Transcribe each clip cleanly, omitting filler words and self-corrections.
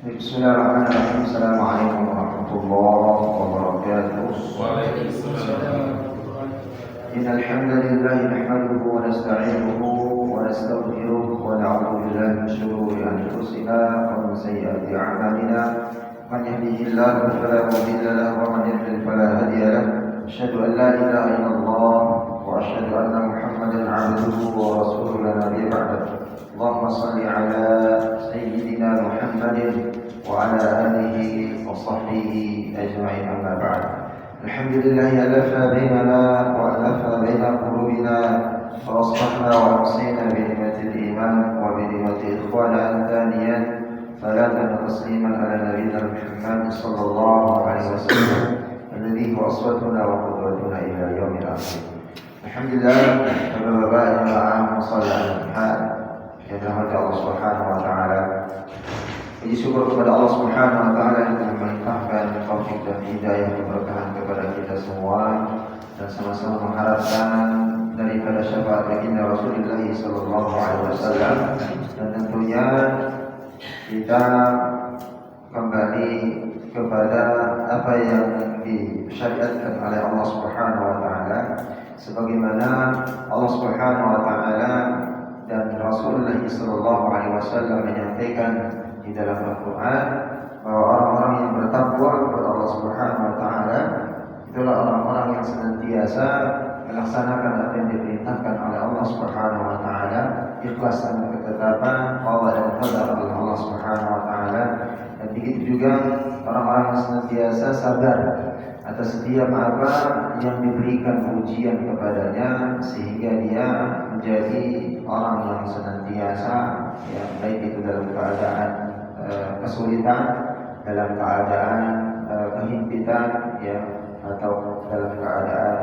Bismillahirrahmanirrahim. Assalamualaikum warahmatullahi wabarakatuh. Waalaikumsalam. Innal hamdalillah nahmaduhu wa nasta'inuhu wa nastaghfiruh wa na'udzu billahi min shururi anfusina wa min sayyiati a'malina. Man yahdihillahu fala mudilla lahu wa man yudlil fala hadiya lahu. Asyhadu an la ilaha illallah wa asyhadu anna Muhammadan 'abduhu wa rasuluhu la nabiyya ba'dahu. Allahumma shalli 'ala sayyidina Muhammadin wa 'ala alihi wa sahbihi ajma'in, amma ba'd. Alhamdulillah alafa bainana wa alafa baina qulubina wa aslahna wa amsayna bi ni'matil iman wa bi ni'matil ikhwana thaniyan salatan wa tasliman ala nabiyyina Muhammad sallallahu alaihi wasallam alladhi huwa uswatuna wa qudwatuna ila yaumil akhir. Alhamdulillah, Bapak-bapak jemaah musalla al-Jumat yang dirahmati Allah Subhanahu wa taala. Puji syukur kepada Allah Subhanahu wa taala yang telah melimpahkan taufik dan hidayah keberkahan kepada kita semua, dan sama-sama mengharapkan daripada syafaat baginda Rasulullah sallallahu alaihi wasallam, dan tentunya kita kembali kepada apa yang disyariatkan oleh Allah Subhanahu wa taala, sebagaimana Allah Subhanahu wa taala dan Rasulullah sallallahu alaihi wasallam menyampaikan di dalam Al-Quran bahwa orang-orang yang bertakwa kepada Allah Subhanahu wa taala itulah orang-orang yang senantiasa melaksanakan apa yang diperintahkan oleh Allah Subhanahu wa taala, ikhlas dengan ketetapan Allah dan qadar oleh Allah Subhanahu wa taala. Dan begitu juga orang-orang yang senantiasa sabar atas setiap apa yang diberikan ujian kepadanya, sehingga dia menjadi orang yang senantiasa, ya, baik itu dalam keadaan kesulitan, dalam keadaan kehimpitan, ya, atau dalam keadaan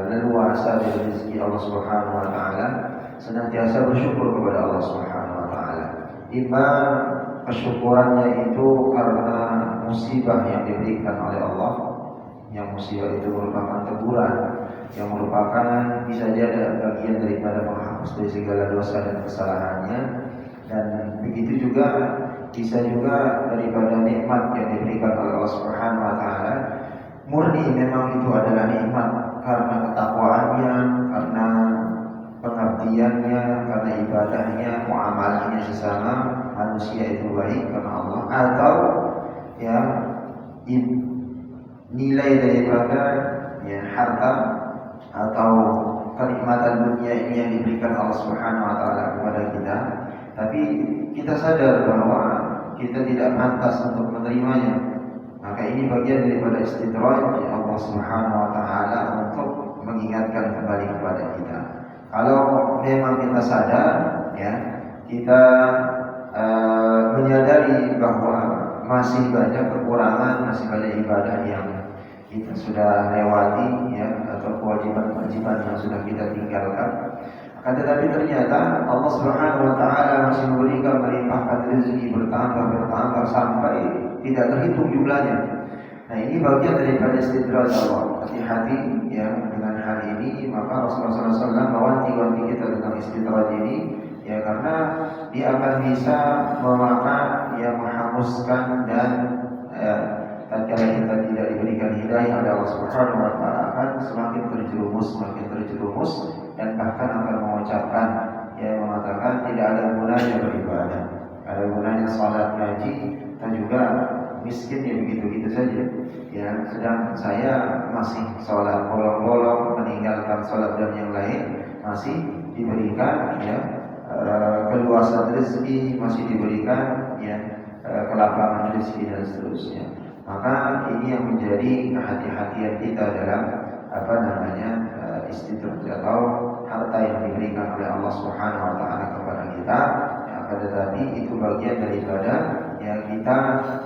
leluasa dari rezeki Allah Subhanahu wa taala, senantiasa bersyukur kepada Allah Subhanahu wa taala. Imma kesyukurannya itu karena musibah yang diberikan oleh Allah, yang musibah itu merupakan teguran, yang merupakan bisa jadi bagian daripada menghapus dari segala dosa dan kesalahannya. Dan begitu juga bisa juga daripada nikmat yang diberikan oleh Allah Subhanahu wa taala. Murni memang itu adalah nikmat karena ketakwaannya, karena pengabdiannya, karena ibadahnya, muamalahnya sesama manusia itu baik karena Allah, atau ya nilai daripada, ya, harta atau kenikmatan dunia ini yang diberikan Allah Subhanahu wa taala kepada kita, tapi kita sadar bahwa kita tidak pantas untuk menerimanya. Maka ini bagian daripada istidraj Allah Subhanahu wa taala untuk mengingatkan kembali kepada kita. Kalau memang kita sadar, ya, kita menyadari bahwa masih banyak kekurangan, masih banyak ibadah yang kita sudah lewati, ya, atau kewajiban-kewajiban yang sudah kita tinggalkan. Akan tetapi ternyata Allah Subhanahu wa taala masih memberikan, melimpahkan rezeki bertambah sampai tidak terhitung jumlahnya. Nah, ini bagian daripada istidraj Allah. Hati-hati, ya, dengan hal ini. Maka Rasulullah SAW mewanti-wanti kita tentang istidraj ini, ya, karena dia akan bisa memakan, ya, menghanguskan, dan tatkala kita tidak diberikan hidayah oleh Allah Subhanahu wa taala akan semakin terjerumus, dan bahkan akan mengucapkan, ya, mengatakan tidak ada gunanya beribadah, ada gunanya salat, ngaji, dan juga miskin, ya, begitu-begitu saja. Ya, sedang saya masih salat bolong-bolong, meninggalkan salat dan yang lain, masih diberikan, ya, keluasan rezeki, masih diberikan, ya, kelapangan rezeki dan seterusnya. Maka ini yang menjadi kehati-hatian kita dalam istidraj atau harta yang diberikan oleh Allah Subhanahu wa taala kepada kita. Akan tetapi itu bagian daripada yang kita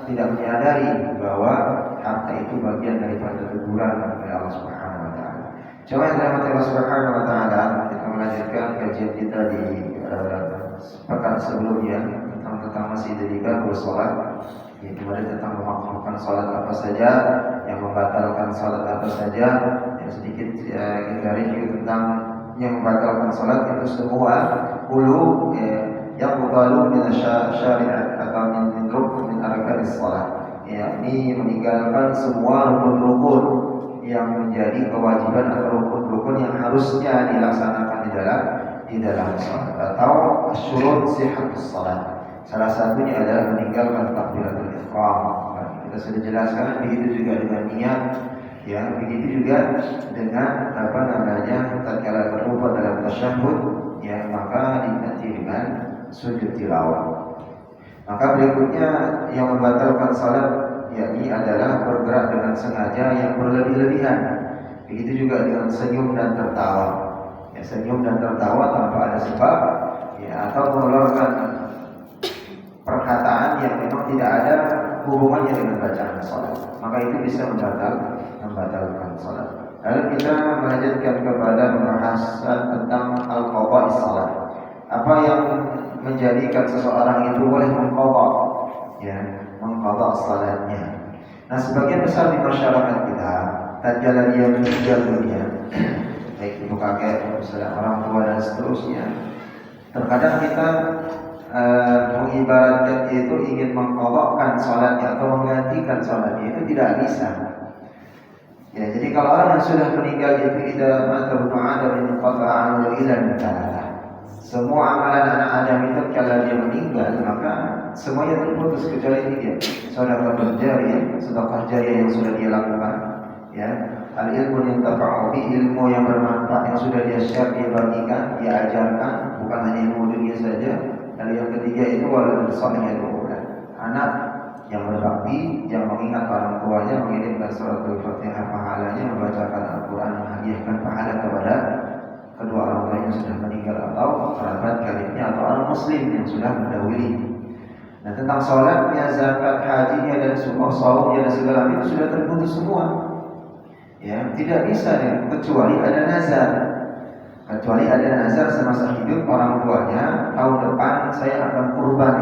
tidak menyadari bahwa harta itu bagian daripada teguran oleh Allah Subhanahu wa taala. Coba yang dirahmati Allah Subhanahu wa taala, kita melanjutkan kajian kita di pekan sebelumnya tentang masih dari bab salat. Ya, kemarin tentang memakruhkan salat apa saja, yang membatalkan salat apa saja. Yang sedikit kita review tentang yang membatalkan salat itu semua hulu, yang berlalu min syariat atau min rukun min takbiratus shalah, yakni meninggalkan semua rukun-rukun yang menjadi kewajiban atau rukun-rukun yang harusnya dilaksanakan di dalam salat atau syurut sihhatus salat. Salah satunya adalah meninggalkan takbiratul ihram. Kita sudah jelaskan, begitu juga dengan niat, begitu juga dengan tatkala terlupa dalam tasyahud, maka diganti dengan sujud tilawah. Maka berikutnya yang membatalkan salat yakni adalah bergerak dengan sengaja yang berlebih-lebihan. Begitu juga dengan senyum dan tertawa. Senyum dan tertawa tanpa ada sebab, atau mengeluarkan perkataan yang memang tidak ada hubungannya dengan bacaan salat. Maka itu bisa membatalkan salat. Lalu kita melanjutkan kepada pembahasan tentang al-qadha' salat. Apa yang menjadikan seseorang itu boleh mengqadha, mengqadha salatnya. Nah, sebagian besar di masyarakat kita, tatkala dia meninggal dunia, baik ibu kakek, misalnya orang tua dan seterusnya, terkadang kita mengibaratkan itu ingin mengqadhakan salatnya atau menggantikan salatnya, itu tidak bisa. Jadi kalau orang yang sudah meninggal itu idza mata fa'ada min qata'an ila al-talah. Semua amalan anak Adam itu kalau dia meninggal maka semuanya terputus kecuali tiga. Sedekah jariyah yang sudah dia lakukan, al-ilmu yang tafa'u bi, ilmu yang bermanfaat yang sudah dia share, dia bagikan, dia ajarkan, bukan hanya ilmu dunia saja. Lalu yang ketiga itu waladun salihun, anak yang berbakti, yang mengingat orang tuanya, mengirimkan surat Al-Fatihah pahalanya, membacakan Al-Quran, menghadiahkan pahala kepada kedua orang tua yang sudah meninggal atau kerabat karibnya atau orang muslim yang sudah mendahului. Nah, tentang sholatnya, zakat, hajinya dan semua saumnya dan segala itu sudah terputus semua. Tidak bisa kecuali ada nazar. Kecuali ada nazar semasa hidup orang tuanya, tahun depan saya akan kurban.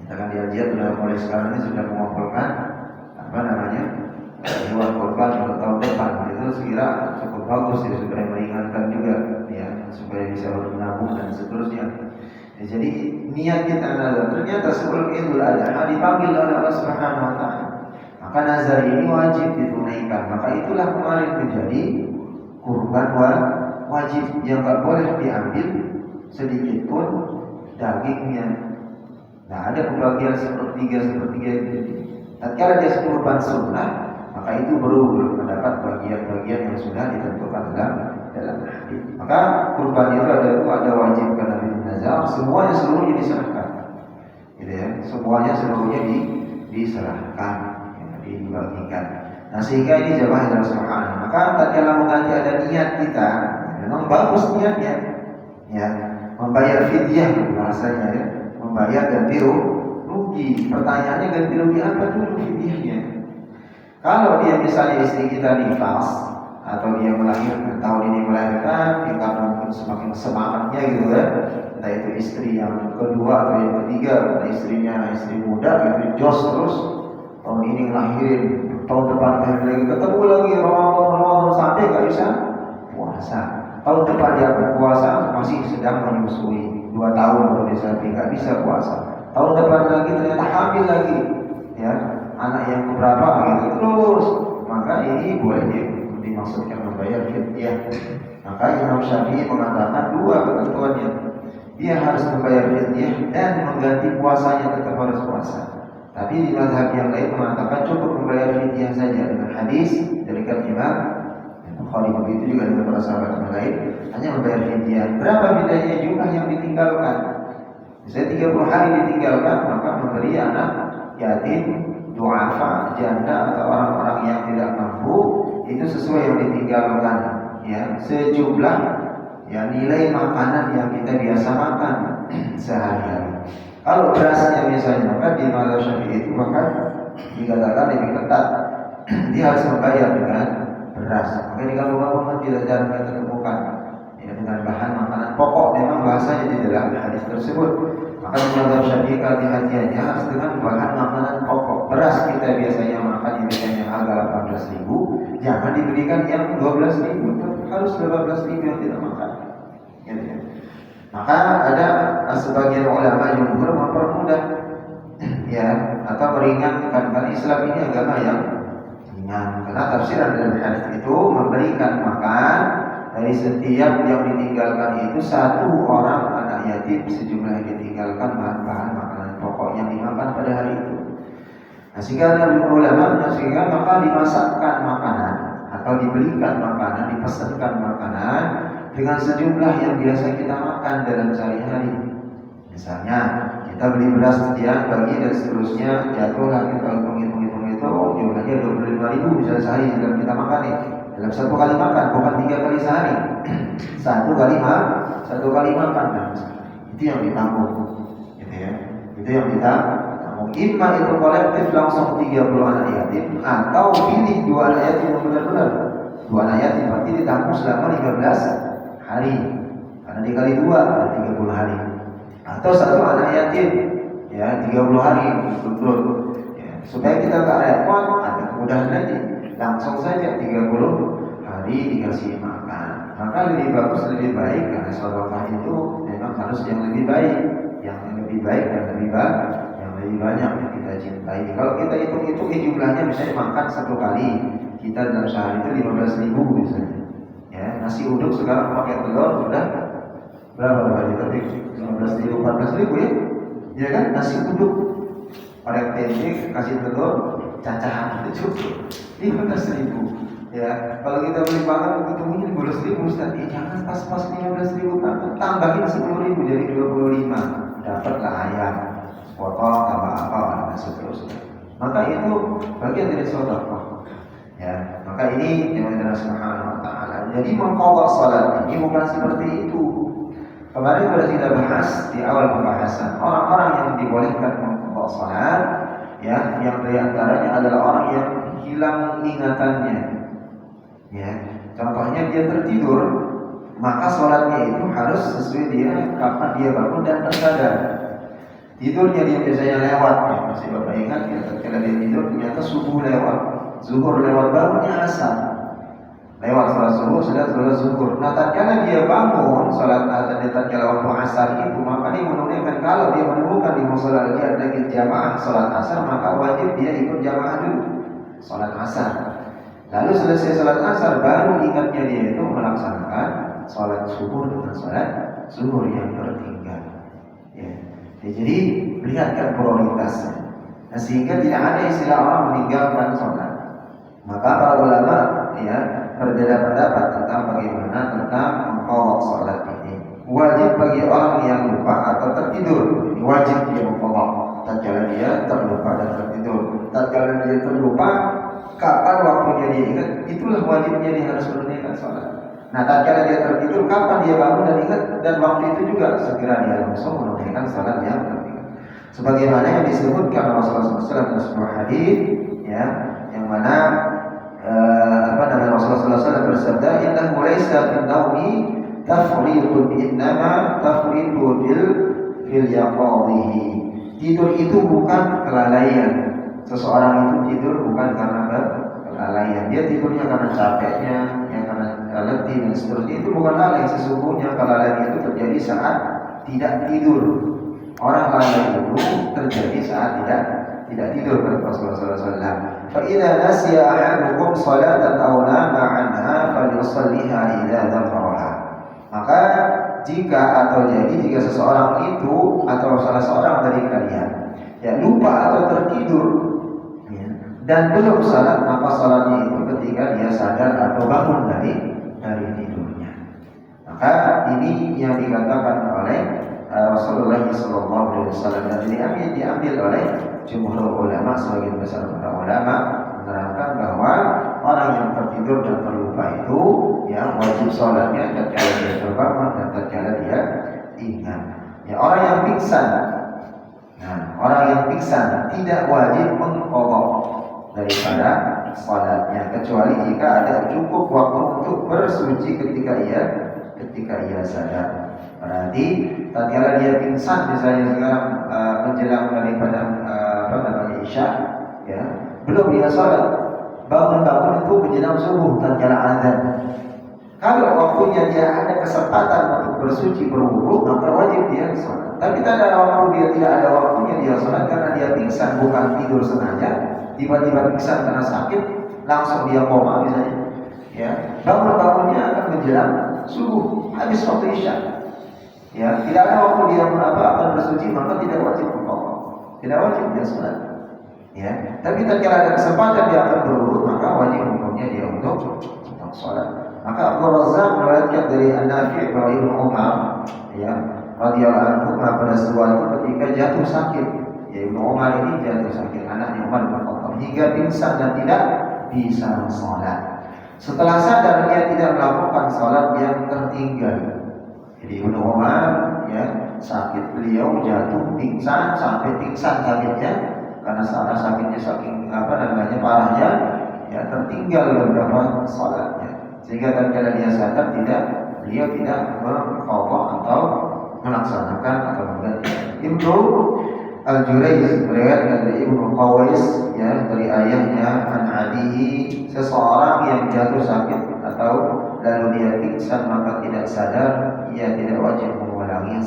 Kita kan dia sudah mulai sekarang ini sudah mengumpulkan hewan kurban untuk tahun depan. Itu sekira cukup bagus supaya meringankan juga, supaya bisa menabung dan seterusnya. Jadi niat kita nazar, ternyata sebelum Idul Adha dipanggil oleh Allah Subhanahu wa taala. Maka nazar ini wajib ditunaikan. Maka itulah kemarin menjadi kurban wajib yang tak boleh diambil sedikit pun dagingnya. Nah, ada pembagian sepertiga. Tatkala dia kurban sunnah, maka itu baru mendapat bagian-bagian yang sudah ditentukan dalam hadis. Maka kurban itu ada wajib karena nazar, seluruhnya diserahkan. Semuanya seluruhnya diserahkan, dibagikan. Nah, sehingga ini jamaah Allah Subhanahu. Maka tatkala mengganti ada niat kita, memang bagus niatnya, membayar fidyah bahasanya, membayar ganti rugi. Pertanyaannya ganti rugi apa dulu fidyahnya? Kalau dia misalnya istri kita nifas atau dia melahirkan, tahun ini melahirkan, karena mungkin semakin semangatnya gitu entah itu istri yang kedua atau yang ketiga, istrinya istri muda gitu, jos terus, tahun ini ngelahirin, tahun depan lagi ketemu lagi Ramadan sampai gak bisa puasa. Tahun depan dia berpuasa masih sedang menyusui, 2 tahun baru dia bisa puasa. Tahun depan lagi ternyata hamil lagi, anak yang keberapa gitu terus. Maka ini boleh dimaksudkan membayar fidyah. Maka Imam Syafi'i mengatakan 2 ketentuannya. Dia harus membayar fidyah dan mengganti puasanya, tetap harus puasa. Tapi di mazhab yang lain mengatakan cukup membayar fidyah saja dengan hadis dari Imam Bukhari, begitu juga dengan para sahabat yang lain, hanya membayar fidyah. Berapa fidyahnya? Jumlah yang ditinggalkan. Misalnya 30 hari ditinggalkan, maka memberi anak yatim, du'afa, janda atau orang-orang yang tidak mampu, itu sesuai yang ditinggalkan, sejumlah nilai makanan yang kita biasa makan sehari-hari. Kalau berasnya misalnya, maka di mazhab Syafi'i itu bahkan dikatakan lebih ketat, dia harus membayar dengan beras. Maka di kampung-kampung tidak jarang kita temukan dengan bahan makanan pokok, memang bahasanya di dalam hadis tersebut. Maka di mazhab Syafi'i hati-hatinya harus dengan bahan makanan pokok. Beras kita biasanya makan yang harga 18.000, jangan diberikan yang 12.000, harus 12.000 yang tidak makan. Maka ada sebagian ulama jumhur mempermudah, ya, atau meringankan, karena Islam ini agama yang ringan. Karena tafsiran dalam hadis itu memberikan makan dari setiap yang ditinggalkan itu satu orang anak yatim sejumlah yang ditinggalkan bahan-bahan makanan pokok yang dimakan pada hari itu. Nah, sehingga ada ulama sehingga maka dimasakkan makanan atau dibelikan makanan, dipesankan makanan dengan sejumlah yang biasa kita makan dalam sehari-hari. Misalnya kita beli beras sekian bagi dan seterusnya, jatuhlah kita hitung itu jumlahnya 25.000 misalnya sehari dalam kita makan nih, dalam satu kali makan, bukan 3 kali sehari. satu kali makan, nah, itu yang ditanggung, gitu ya. Itu yang kita tanggung. Imma itu kolektif langsung 30 anak yatim, atau pilih 2 anak yatim yang benar-benar 2 anak yatim berarti ditanggung selama 15 hari, karena dikali 2 ada 30 hari. Atau 1 anak yatim ya 30 hari betul ya, supaya kita tak repot, ada kemudahan lagi, langsung saja 30 hari dikasih makan. Maka lebih bagus, lebih baik, karena sedekah itu memang harus yang lebih baik, yang lebih baik dan lebih banyak yang kita cintai. Kalau kita hitung-hitung jumlahnya, misalnya makan 1 kali kita dalam sehari itu 15.000 misalnya ya. Nasi uduk sekarang pakai telur sudah berapa kali tadi? 15.000, 14.000 ya? Ya kan? Nasi uduk orek tempe kasih telur cacahan itu cukup 15.000 ya. Kalau kita beli makan ketemunya 15.000 Ustaz, jangan pas-pas 15.000, tambahin 10.000 jadi 25, dapatlah ayam potong tambah apa dan seterusnya. Maka itu bagian dari sedekah ya. Maka ini yang Allah Subhanahu wa taala. Jadi mengqadha salat ini bukan seperti itu. Kemarin sudah kita bahas di awal pembahasan orang-orang yang dibolehkan mengqadha salat ya, yang diantaranya adalah orang yang hilang ingatannya ya. Contohnya dia tertidur, maka salatnya itu harus sesuai dia kapan dia bangun dan tersadar. Tidurnya dia biasanya lewat ya, masih Bapak ingat ya, ketika dia tidur ternyata subuh lewat, zuhur lewat, bangunnya asar, lewat salat subuh, salat zuhur. Nah, tatkala dia bangun salat azan tatkala waktu asar itu, maka dia menunaikan, kalau dia menemukan di musala dia ada jamaah salat asar, maka wajib dia ikut jamaah dulu salat asar. Lalu selesai salat asar baru ingatnya dia itu melaksanakan salat subuh dengan salat zuhur yang tertinggal. Ya. Jadi lihatkan prioritasnya. Nah, sehingga tidak ada istilah orang meninggalkan sholat. Maka para ulama ya berbeda pendapat tentang bagaimana tentang mengqadha sholat ini. Wajib bagi orang yang lupa atau tertidur, ini wajib dia mengqadha. Tatkala dia terlupa dan tertidur, tatkala dia terlupa, kapan waktunya dia ingat, itulah wajibnya dia harus menunaikan sholat. Nah, tatkala dia tertidur, kapan dia bangun dan ingat, dan waktu itu juga segera dia langsung menunaikan salat yang tertinggal. Sebagaimana yang disebutkan Rasulullah SAW dalam sebuah hadis, ya, yang mana Rasulullah SAW bersabda, "Innahu laisa min naumi tafriqun, innama tafriqu fil yaqadhihi." Tidur itu bukan kelalaian. Seseorang itu tidur bukan karena kelalaian. Dia tidurnya karena capeknya, letih dan seterusnya, itu bukan lalai. Sesungguhnya kelalaian itu terjadi saat tidak tidur. Orang lalai itu terjadi saat tidak tidur, kata Rasulullah SAW. Fa idza nasiya ahadukum salatan aw nama anha falyusalliha idza dzakaraha. Maka jika seseorang itu atau salah seorang dari kalian ya lupa atau tertidur ya, dan belum salat, maka salatnya itu ketika dia sadar atau bangun dari tidurnya. Maka ini yang dikatakan oleh Rasulullah SAW dan diambil oleh jumhur ulama, sebagian besar para ulama menerangkan bahwa orang yang tertidur dan terlupa itu ya wajib sholatnya tatkala dia terbangun dan tatkala dia ingat. Ya, orang yang pingsan tidak wajib mengqadha daripada salatnya, kecuali jika ada cukup waktu untuk bersuci ketika ia sadar. Berarti tatkala dia pingsan misalnya sekarang menjelang daripada Isya ya, belum dia salat, bangun itu menjelang subuh tatkala azan. Kalau waktunya dia ada kesempatan untuk bersuci berwudu maka wajib dia sholat. Tapi tak ada waktu dia tidak ada waktunya dia sholat karena dia pingsan, bukan tidur sengaja, tiba-tiba pingsan karena sakit, langsung dia koma misalnya. Ya, bangunnya akan menjelang subuh, habis waktu isya. Ya, tidak ada waktu dia akan bersuci maka tidak wajib berwudu, tidak wajib dia sholat. Ya, tapi tatkala ada kesempatan dia akan berwudu maka wajib hukumnya dia untuk sholat. Maka Abu Razzaq meriwayatkan dari An-Nafi' bahwa Ibnu Umar ya radhiyallahu anhu pada suatu ketika jatuh sakit. Ya, Ibnu Umar ini jatuh sakit, anaknya Umar bin Khattab, hingga pingsan dan tidak bisa sholat. Setelah sadar dia tidak melakukan sholat yang tertinggal. Jadi Ibnu Umar ya sakit, beliau jatuh pingsan sampai pingsan sakitnya karena sakitnya saking parahnya ya tertinggal beberapa sholatnya. Sehingga tatkala dia sadar beliau tidak mengqadha atau melaksanakan atau mengganti. Ibnu Al-Jurayz meriwayatkan dari Ibnu Qawais ya dari ayahnya an Adi, seseorang yang jatuh sakit atau lalu dia pingsan maka tidak sadar, ia tidak wajib mengulangi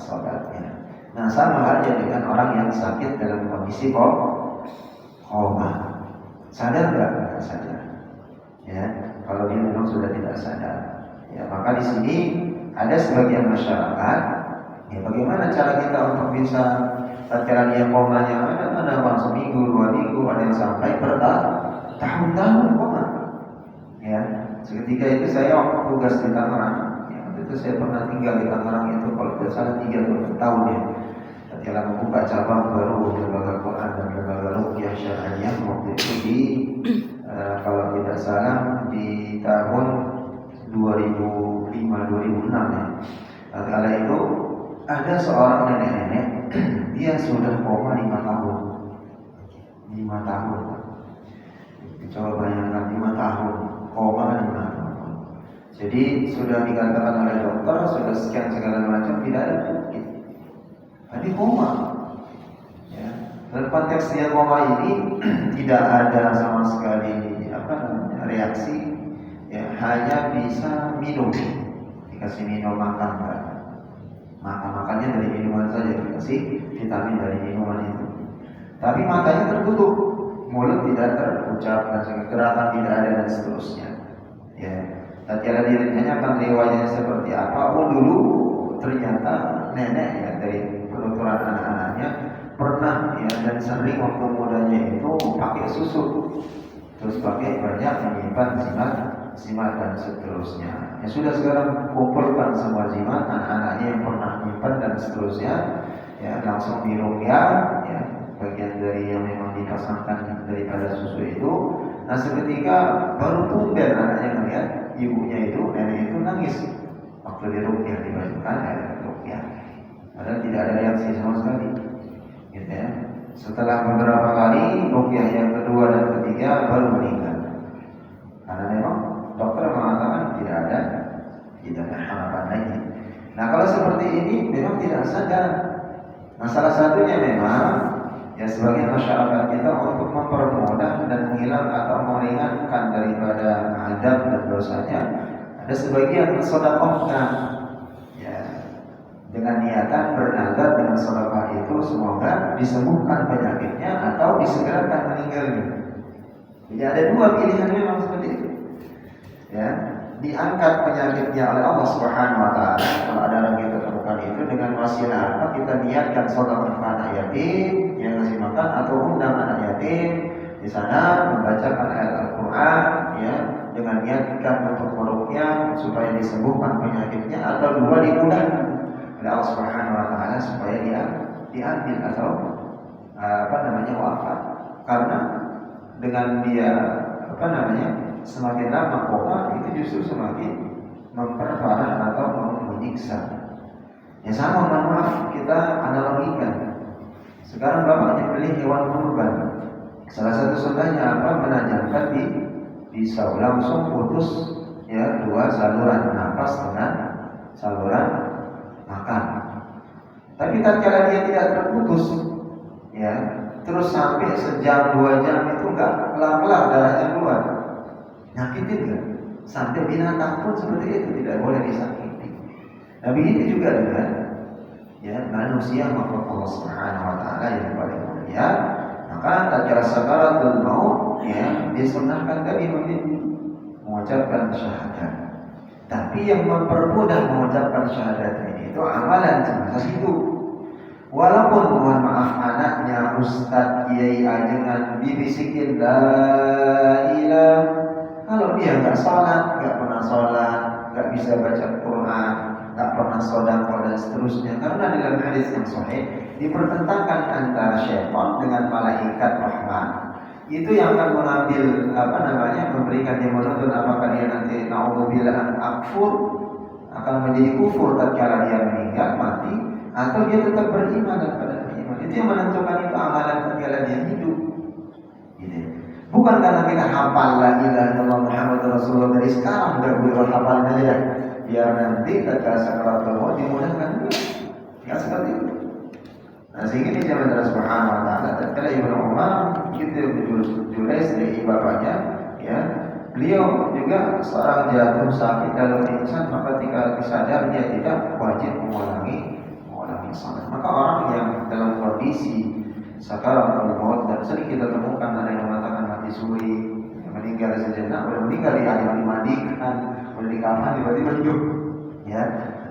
sholatnya. Nah, sama halnya dengan orang yang sakit dalam kondisi koma. Sadar enggak? Sadar. Ya, kalau dia memang sudah tidak sadar. Ya, maka di sini ada sebagian masyarakat, ya bagaimana cara kita untuk bisa tatkala dia komanya ada seminggu, 2 minggu, ada yang sampai bertahun-tahun koma. Ya, seketika itu saya waktu tugas di Tangerang, ya, waktu itu saya pernah tinggal di Tangerang itu kalau tidak salah 3 tahun ya. Tatkala membuka cabang baru di lembaga Quran dan lembaga Ruqyah Syar'iyyah waktu itu di kalau tidak salah di tahun 2005-2006 ya. Tatkala itu ada seorang nenek-nenek, dia sudah koma 5 tahun. 5 tahun. Coba bayangkan 5 tahun koma 5 tahun. Jadi sudah dikatakan oleh dokter sudah sekian segala macam tidak ada penyakit. Tadi koma. Ya. Dalam konteks dia koma ini tidak ada sama sekali reaksi, ya, hanya bisa minum, dikasih minum makan, makannya dari minuman saja, dikasih vitamin dari minuman itu. Tapi matanya tertutup, mulut tidak terucap dan gerakan tidak ada dan seterusnya. Ya, tatkala ditanyakan riwayatnya seperti apa, dulu ternyata nenek ya dari penuturan anak-anaknya pernah ya dan sering waktu mudanya itu pakai susu, terus pakai banyak menyimpan zimat dan seterusnya. Ya sudah, sekarang kumpulkan semua zimat anak-anaknya yang pernah menyimpan dan seterusnya, ya langsung diruqyah, ya bagian dari yang memang dipasangkan daripada susu itu. Nah seketika baru tumben anaknya melihat ibunya itu, nenek itu nangis waktu diruqyah, dibacakan ayat ruqyah. Padahal tidak ada reaksi sama sekali, gitu ya. Setelah beberapa kali ruqyah yang kedua dan ketiga baru meninggal. Karena memang dokter mengatakan tidak ada harapan lagi. Nah kalau seperti ini memang tidak sadar. Nah salah satunya memang ya sebagian masyarakat kita untuk mempermudah dan menghilang atau meringankan daripada adab dan dosanya, ada sebagian sedekahkan dengan niatan bernazar dengan sedekah itu semoga disembuhkan penyakitnya atau disegerakan meninggalnya. Jadi ada 2 pilihan memang seperti itu. Ya, diangkat penyakitnya oleh Allah Subhanahu wa taala kalau ada yang kita temukan itu dengan wasilah apa, kita niatkan sedekah anak yatim yang ngasih makan atau undang anak yatim di sana membacakan ayat Al-Qur'an ya dengan niatkan untuk meruqyah supaya disembuhkan penyakitnya, atau 2 dimudahkan oleh Allah Subhanahu wa taala supaya dia diambil atau wafat. Karena dengan dia semakin lama koma itu justru semakin memperparah atau menyiksa. Ya sama, maaf kita analogikan. Sekarang bapak dibeli hewan kurban. Salah satu sunnahnya apa? Menajamkan di pisau, langsung putus ya 2 saluran nafas dengan saluran makan. Tapi tatkala dia tidak terputus, ya terus sampai sejam 2 jam itu enggak kelar-kelar darahnya keluar, nyakitin enggak? Sampai binatang pun seperti itu tidak boleh disakiti. Nah begitu juga dengan manusia makhluk Allah Subhanahu wa taala yang paling mulia, maka tatkala sakaratul maut disunahkan tadi mengucapkan syahadat. Tapi yang mempermudah mengucapkan syahadat ini itu amalan semasa hidup. Walaupun mohon maaf anaknya ustadz kiai ajengan dibisikin la ilah, kalau dia nggak sholat, nggak pernah sholat, nggak bisa baca Quran, nggak pernah sedekah dan seterusnya, karena dalam hadis yang sahih dipertentangkan antara syaitan dengan malaikat rahman. Itu yang akan mengambil memberikan dia menuntut apakah dia nanti naudzubillah akfur, akan menjadi kufur tatkala dia meninggal mati, atau dia tetap beriman kepada iman. Itu yang menentukan itu amalan tatkala dia hidup. Gitu. Bukan karena kita hafal la ilaha illallah Muhammadur Rasulullah dari sekarang udah boleh hafalin aja dah. Biar nanti tatkala sakaratul maut dimudahkan dia. Ya seperti itu. Nah sehingga di zaman Allah Subhanahu wa taala tatkala Ibnu Umar gitu Julais dari bapaknya, beliau juga seorang jatuh sakit dalam pingsan, maka ketika disadar dia tidak wajib mengulangi salat. Maka orang yang dalam kondisi sakaratul maut, dan sering kita temukan ada yang mengatakan mati suri, yang meninggal sejenak, boleh meninggal dimandikan, boleh dikafan, tiba-tiba hidup,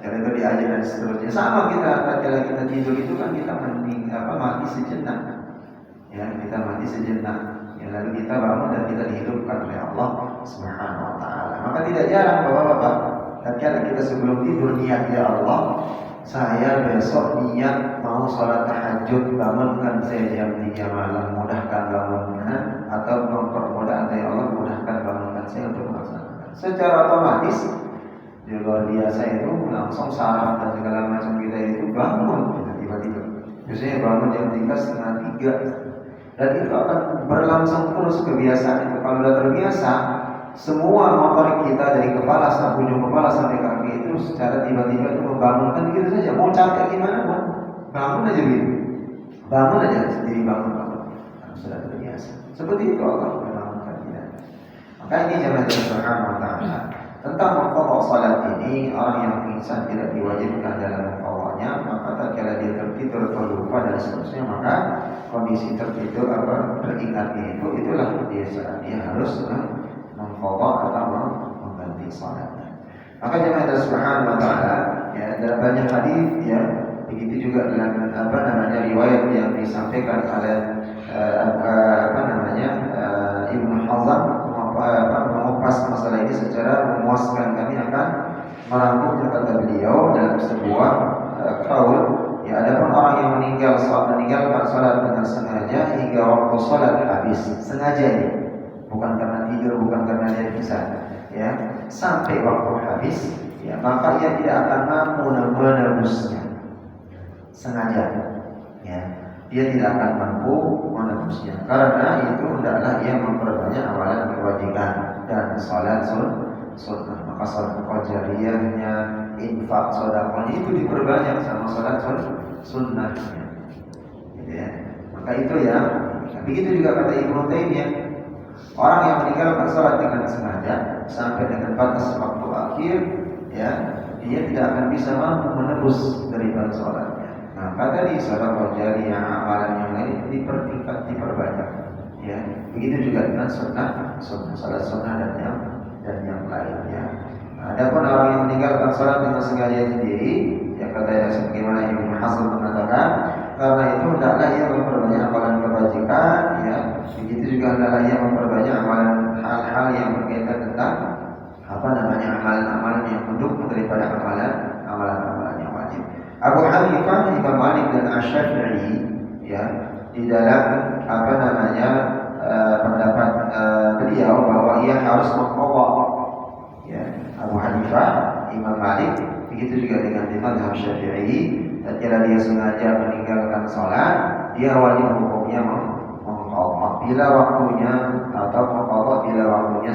kalau itu diajar dan seterusnya. Sama kita tatkala kita tidur itu kan kita mati sejenak, kita mati sejenak, lalu kita bangun dan kita dihidupkan oleh Allah Subhanahu wa taala. Maka tidak jarang Bapak-bapak tatkala kita sebelum tidur niat, ya Allah, saya besok niat mau sholat tahajud, bangunkan saya jam 3 malam, mudahkan bangunnya, atau mempermudah ya Allah, mudahkan bangunkan saya untuk melaksanakan. Secara otomatis luar biasa itu langsung saraf dan segala macam kita itu bangun tiba-tiba. Biasanya bangun jam 3, setengah 3, dan itu akan berlangsung terus kebiasaan itu. Kalau sudah terbiasa, semua motorik kita dari kepala sampai ujung kepala sampai kaki itu secara tiba-tiba itu membangunkan gitu saja. Mau capek gimana pun, bangun aja gitu. Bangun aja sendiri bangun. Sudah terbiasa. Seperti itu Allah membangunkan kita. Maka ini jangan Subhanahu wa taala. Tentang mengqadha salat ini, orang yang pingsan tidak diwajibkan dalam mengqadhanya, maka tatkala dia tertidur terlupa dan seterusnya, maka kondisi tertidur teringatnya itulah dia harus mengqadha atau mengganti salatnya. Maka jemaah Allah Subhanahu wa taala, dalam banyak hadis begitu juga dalam riwayat yang disampaikan oleh Ibnu Hazm mengupas masalah ini secara memuaskan. Kami akan merangkumnya kata beliau dalam sebuah qaul. Adapun orang yang meninggalkan salat dengan sengaja hingga waktu salat habis, sengaja ini bukan karena tidur, bukan karena dia bisa, sampai waktu habis, maka ia tidak akan mampu menebusnya. Sengaja, dia tidak akan mampu menebusnya, karena itu hendaklah ia memperbanyak amalan kewajiban dan salat sunnah. Maka salat qajariyahnya, infak, sedekahnya itu diperbanyak sama salat sunnahnya. Maka itu begitu juga kata Ibnu Taimiyah, orang yang meninggalkan salat dengan sengaja sampai dengan batas waktu akhir, dia tidak akan bisa mampu menebus daripada salatnya. Maka tadi salat qajariyah, amalan yang lain diperbanyak. Begitu juga dengan salat sunnah dan yang lainnya. Adapun orang yang meninggalkan salat dengan sengaja sendiri, kata sebagaimana Ibnu Hazm mengatakan, karena itu hendaklah ia memperbanyak amalan kebajikan, begitu juga hendaklah ia memperbanyak amalan hal-hal yang berkaitan tentang amalan-amalan yang mendukung daripada amalan-amalan yang wajib. Abu Hanifah, Imam Malik dan Asy-Syafi'i, di dalam pendapat beliau bahwa ia harus mengqadha. Abu Hanifah, Imam Malik, begitu juga dengan mazhab Syafi'i, tatkala dia sengaja meninggalkan salat, dia wajib hukumnya mengqadha bila waktunya, atau mengqadha bila waktunya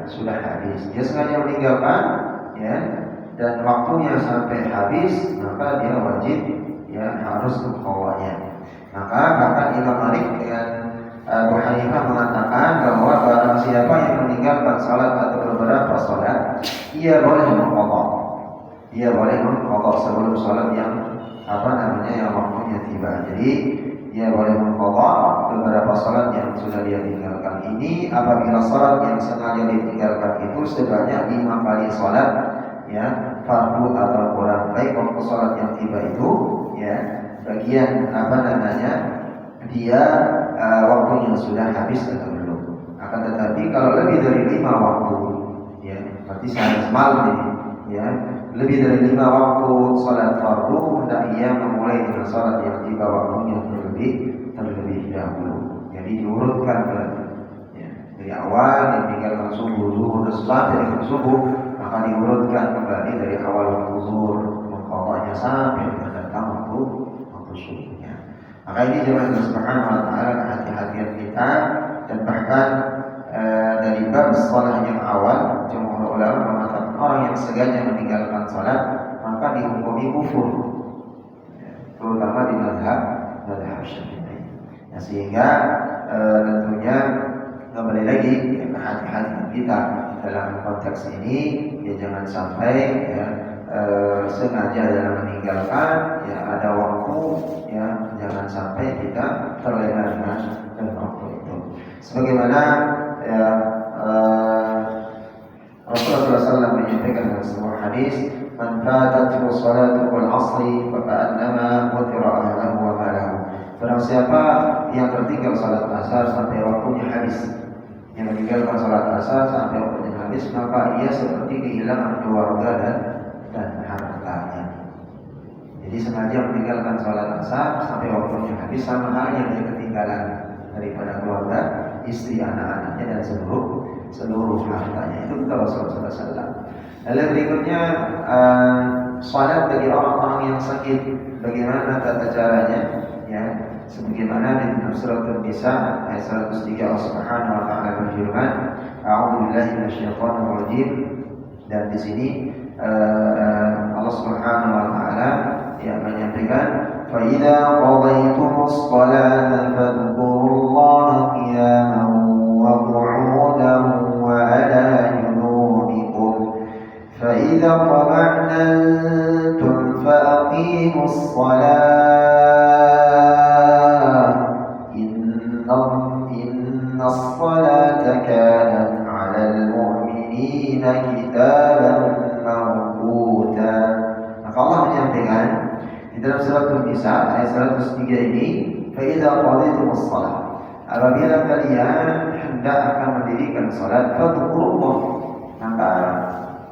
sudah habis. Dia sengaja meninggalkan, dan waktunya sampai habis, maka dia wajib harus mengqadhanya. Maka bahkan Imam Malik dengan Abu Hanifah mengatakan bahwa barang siapa yang meninggalkan salat atau beberapa salat, ia boleh mengqadha. mengqadha sebelum salat yang yang waktunya tiba. Jadi dia boleh mengqadha beberapa salat yang sudah dia tinggalkan. Ini apabila salat yang sengaja ditinggalkan itu sebanyak 5 kali salat ya fardu atau kurang, baik waktu salat yang tiba itu ya bagian dia waktunya sudah habis atau belum. Akan tetapi kalau lebih dari 5 waktu ya berarti sehari semalam ini ya lebih dari 5 waktu salat fardu hendak ia memulai dengan salat yang tiba waktunya terlebih dahulu. Jadi diurutkan ya, dari awal ditinggalkan subuh, zuhur dan sampai dengan subuh, maka diurutkan kembali dari awal waktu zuhur mengqadhanya sampai dengan datang waktu subuhnya. Maka ini jemaah subhanahu wa ta'ala kehati-hatian kita, dan bahkan dari bab salat yang awal jumhur ulama mengatakan orang yang sengaja meninggalkan salat maka dihukumi kufur ya, terutama di mazhab Syafi'i. Ya, sehingga tentunya kembali lagi ya, kehati-hatian kita dalam konteks ini ya jangan sampai ya sengaja dalam meninggalkan ya ada waktu ya jangan sampai kita terlena dengan waktu itu. Sebagaimana ya Rasulullah SAW menyampaikan dalam sebuah hadis, "Man fatatuhu salatuhu al-'asri fa ka'annama wutira ahlahu wa malahu." Barang siapa yang tertinggal salat asar sampai waktunya habis, yang meninggalkan salat asar sampai waktunya habis, maka ia seperti kehilangan keluarga dan hartanya. Jadi sengaja meninggalkan salat asar sampai waktunya habis sama halnya dia ketinggalan daripada keluarga, istri, anak-anaknya dan seluruh hartanya. Itu kata Rasulullah SAW. Lalu berikutnya salat bagi orang-orang yang sakit, bagaimana tata caranya? Ya, sebagaimana di dalam surat An-Nisa ayat 103 Allah Subhanahu wa taala berfirman, "A'udzubillahi minasyaitonir rajim." Dan di sini Allah Subhanahu wa taala yang menyampaikan, "Fa idza qadaytumus salata fadhkurullaha qiyaman wa qu'udan wa 'ala junubikum fa idza qama'nantum fa aqimus salata inna as-salata kanat 'alal mu'minina kitaban mawquta." Maka Allah menyampaikan di dalam surat An-Nisa ayat 103 ini, "Fa idza qadaytumus shalah." Apabila kalian hendak akan mendirikan salat, fadhkurullah, maka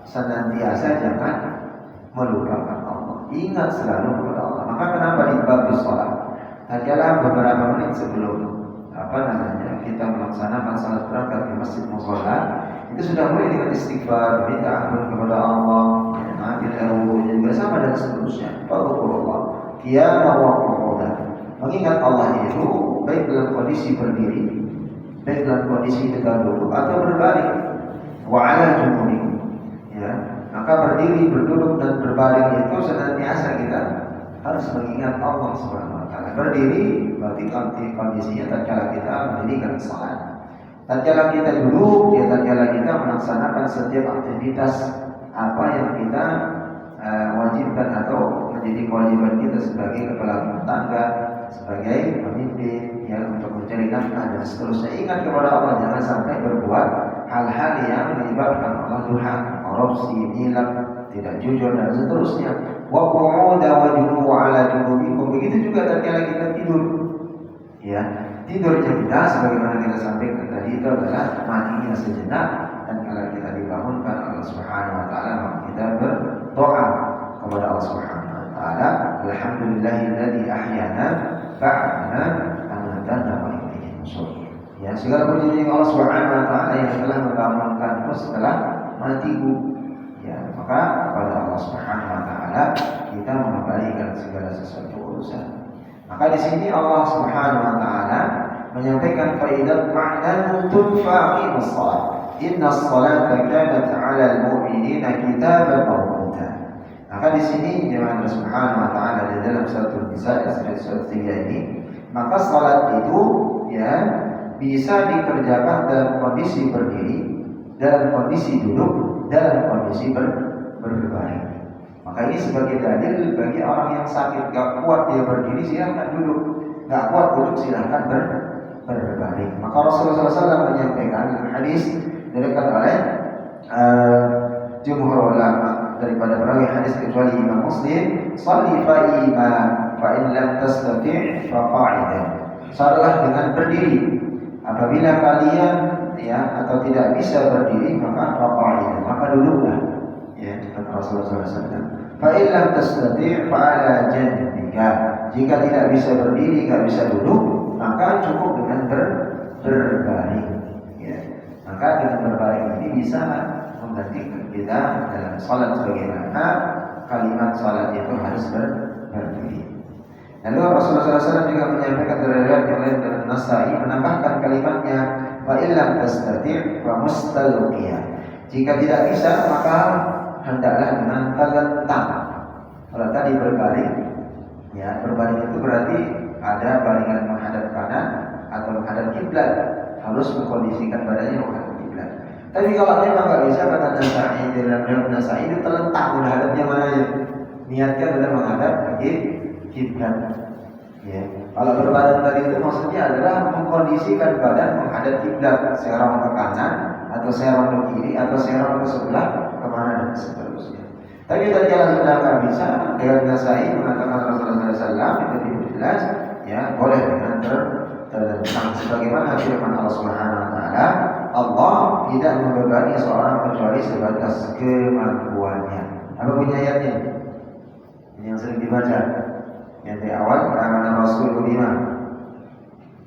senantiasa jangan melupakan Allah. Ingat selalu kepada Allah. Maka kenapa di bab salat? Tatkala beberapa menit sebelum kita melaksanakan salat berangkat ke masjid musholla, itu sudah mulai dengan istighfar, minta ampun kepada Allah, juga sama dan seterusnya. Fadhkurullah qiyaman wa qu'udan. Mengingat Allah itu baik dalam kondisi berdiri, baik dalam kondisi tegak duduk atau berbalik. Wa 'ala junubikum. Ya, maka berdiri, berduduk dan berbalik itu senantiasa kita harus mengingat Allah Subhanahu wa taala. Berdiri berarti kondisinya tatkala kita mendirikan salat. Tatkala kita duduk, tatkala kita melaksanakan setiap aktivitas apa yang kita wajibkan atau menjadi kewajiban kita sebagai kepala rumah tangga, sebagai pemimpin yang untuk mencari nafkah dan seterusnya. Ingat kepada Allah, jangan sampai berbuat hal-hal yang menyebabkan Allah durhaka, korupsi, nilai, tidak jujur dan seterusnya. Wa qu'uda wa junubu 'ala junubikum. Begitu juga tatkala kita tidur. Ya, tidurnya kita sebagaimana kita sampaikan tadi itu adalah matinya sejenak, dan kalau kita dibangunkan Allah Subhanahu wa taala maka kita berdoa kepada Allah Subhanahu wa taala, alhamdulillahilladzi ahyana ba'da amatana wa ilaihi nusyur. Ya, segala puji bagi Allah Subhanahu wa taala yang telah membangunkanku setelah matiku. Ya, maka kepada Allah Subhanahu wa taala kita mengembalikan segala sesuatu urusan. Maka di sini Allah Subhanahu wa taala menyampaikan faidat ma'nantum faqimus shalah. Innas salata kanat 'alal mu'minina kitaban mawquta. Maka di sini jemaah Allah Subhanahu wa taala di dalam surat An-Nisa ayat 103 ini, maka salat itu ya bisa dikerjakan dalam kondisi berdiri, dalam kondisi duduk, dalam kondisi berbaring. Maka ini sebagai dalil bagi orang yang sakit, gak kuat dia berdiri, silahkan duduk. Gak kuat duduk, silahkan berbaring. Maka Rasulullah SAW menyampaikan hadis diriwayatkan oleh jumhur ulama daripada perawi hadis kecuali Imam Muslim, "Shalli fa imam, fa in lam tastati' fa qa'idan." Salatlah dengan berdiri. Apabila kalian atau tidak bisa berdiri maka fa qa'idan, maka duduklah. Ya, kata Rasulullah SAW. Fa in lam tastati' fa 'ala janbika. Jika tidak bisa berdiri, tidak bisa duduk, maka cukup dengan berbaring. Ya. Maka dengan berbaring ini bisa menggantikan kita dalam salat sebagaimana kalimat salat itu harus berdiri. Lalu Rasulullah SAW juga menyampaikan dari riwayat yang lain dari Nasai menambahkan kalimatnya fa illam tastati' fa mustalqiya. Jika tidak bisa maka hendaklah dengan terlentang. Kalau tadi berbaring, ya berbaring itu berarti ada baringan menghadap kanan atau menghadap kiblat, harus mengkondisikan badannya menghadap kiblat. Tapi kalau memang nggak bisa, kata Nasai dalam riwayat Nasai itu terlentang menghadapnya mana aja. Niatkan adalah menghadap kiblat. Ya. Kalau berbadan tadi itu maksudnya adalah mengkondisikan badan menghadap kiblat, serong ke kanan atau serong ke kiri atau serong ke sebelah kemana dan seterusnya. Tapi tatkala sudah nggak bisa, dengan Nasai mengatakan Rasulullah SAW itu jelas, ya boleh dengan terlentang sebagaimana firman Allah Subhanahu Wa Taala, Allah tidak membebani seorang kecuali sebatas kemampuannya. Apa bunyi ayatnya? Ini yang sering dibaca. Yang di awal amanah Rasul bima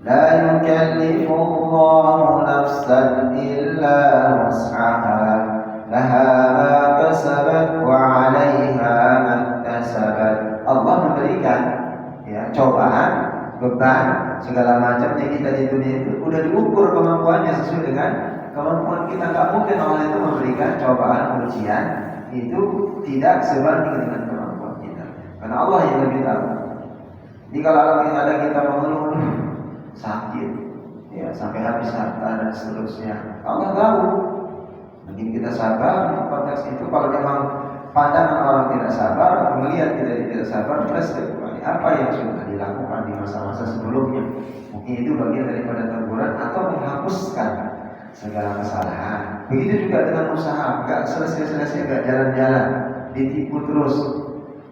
la yukallifu Allahu nafsan illa wus'aha laha ma kasabat wa 'alaiha ma iktasabat. Allah memberikan cobaan, beban, segala macam yang kita di dunia itu udah diukur kemampuannya sesuai dengan kemampuan kita. Nggak mungkin Allah itu memberikan cobaan, ujian itu tidak sebanding dengan kemampuan kita, karena Allah yang lebih tahu. Jadi kalau ada kita mengeluh sakit, ya sampai habis harta dan seterusnya, Allah tahu. Mungkin kita sabar konteks itu. Kalau memang pandangan orang tidak sabar atau melihat kita tidak sabar, jelas apa yang sudah dilakukan di masa-masa sebelumnya. Mungkin itu bagian daripada teguran atau menghapuskan segala kesalahan. Begitu juga dengan usaha, nggak selesai-selesai, nggak jalan-jalan, ditipu terus,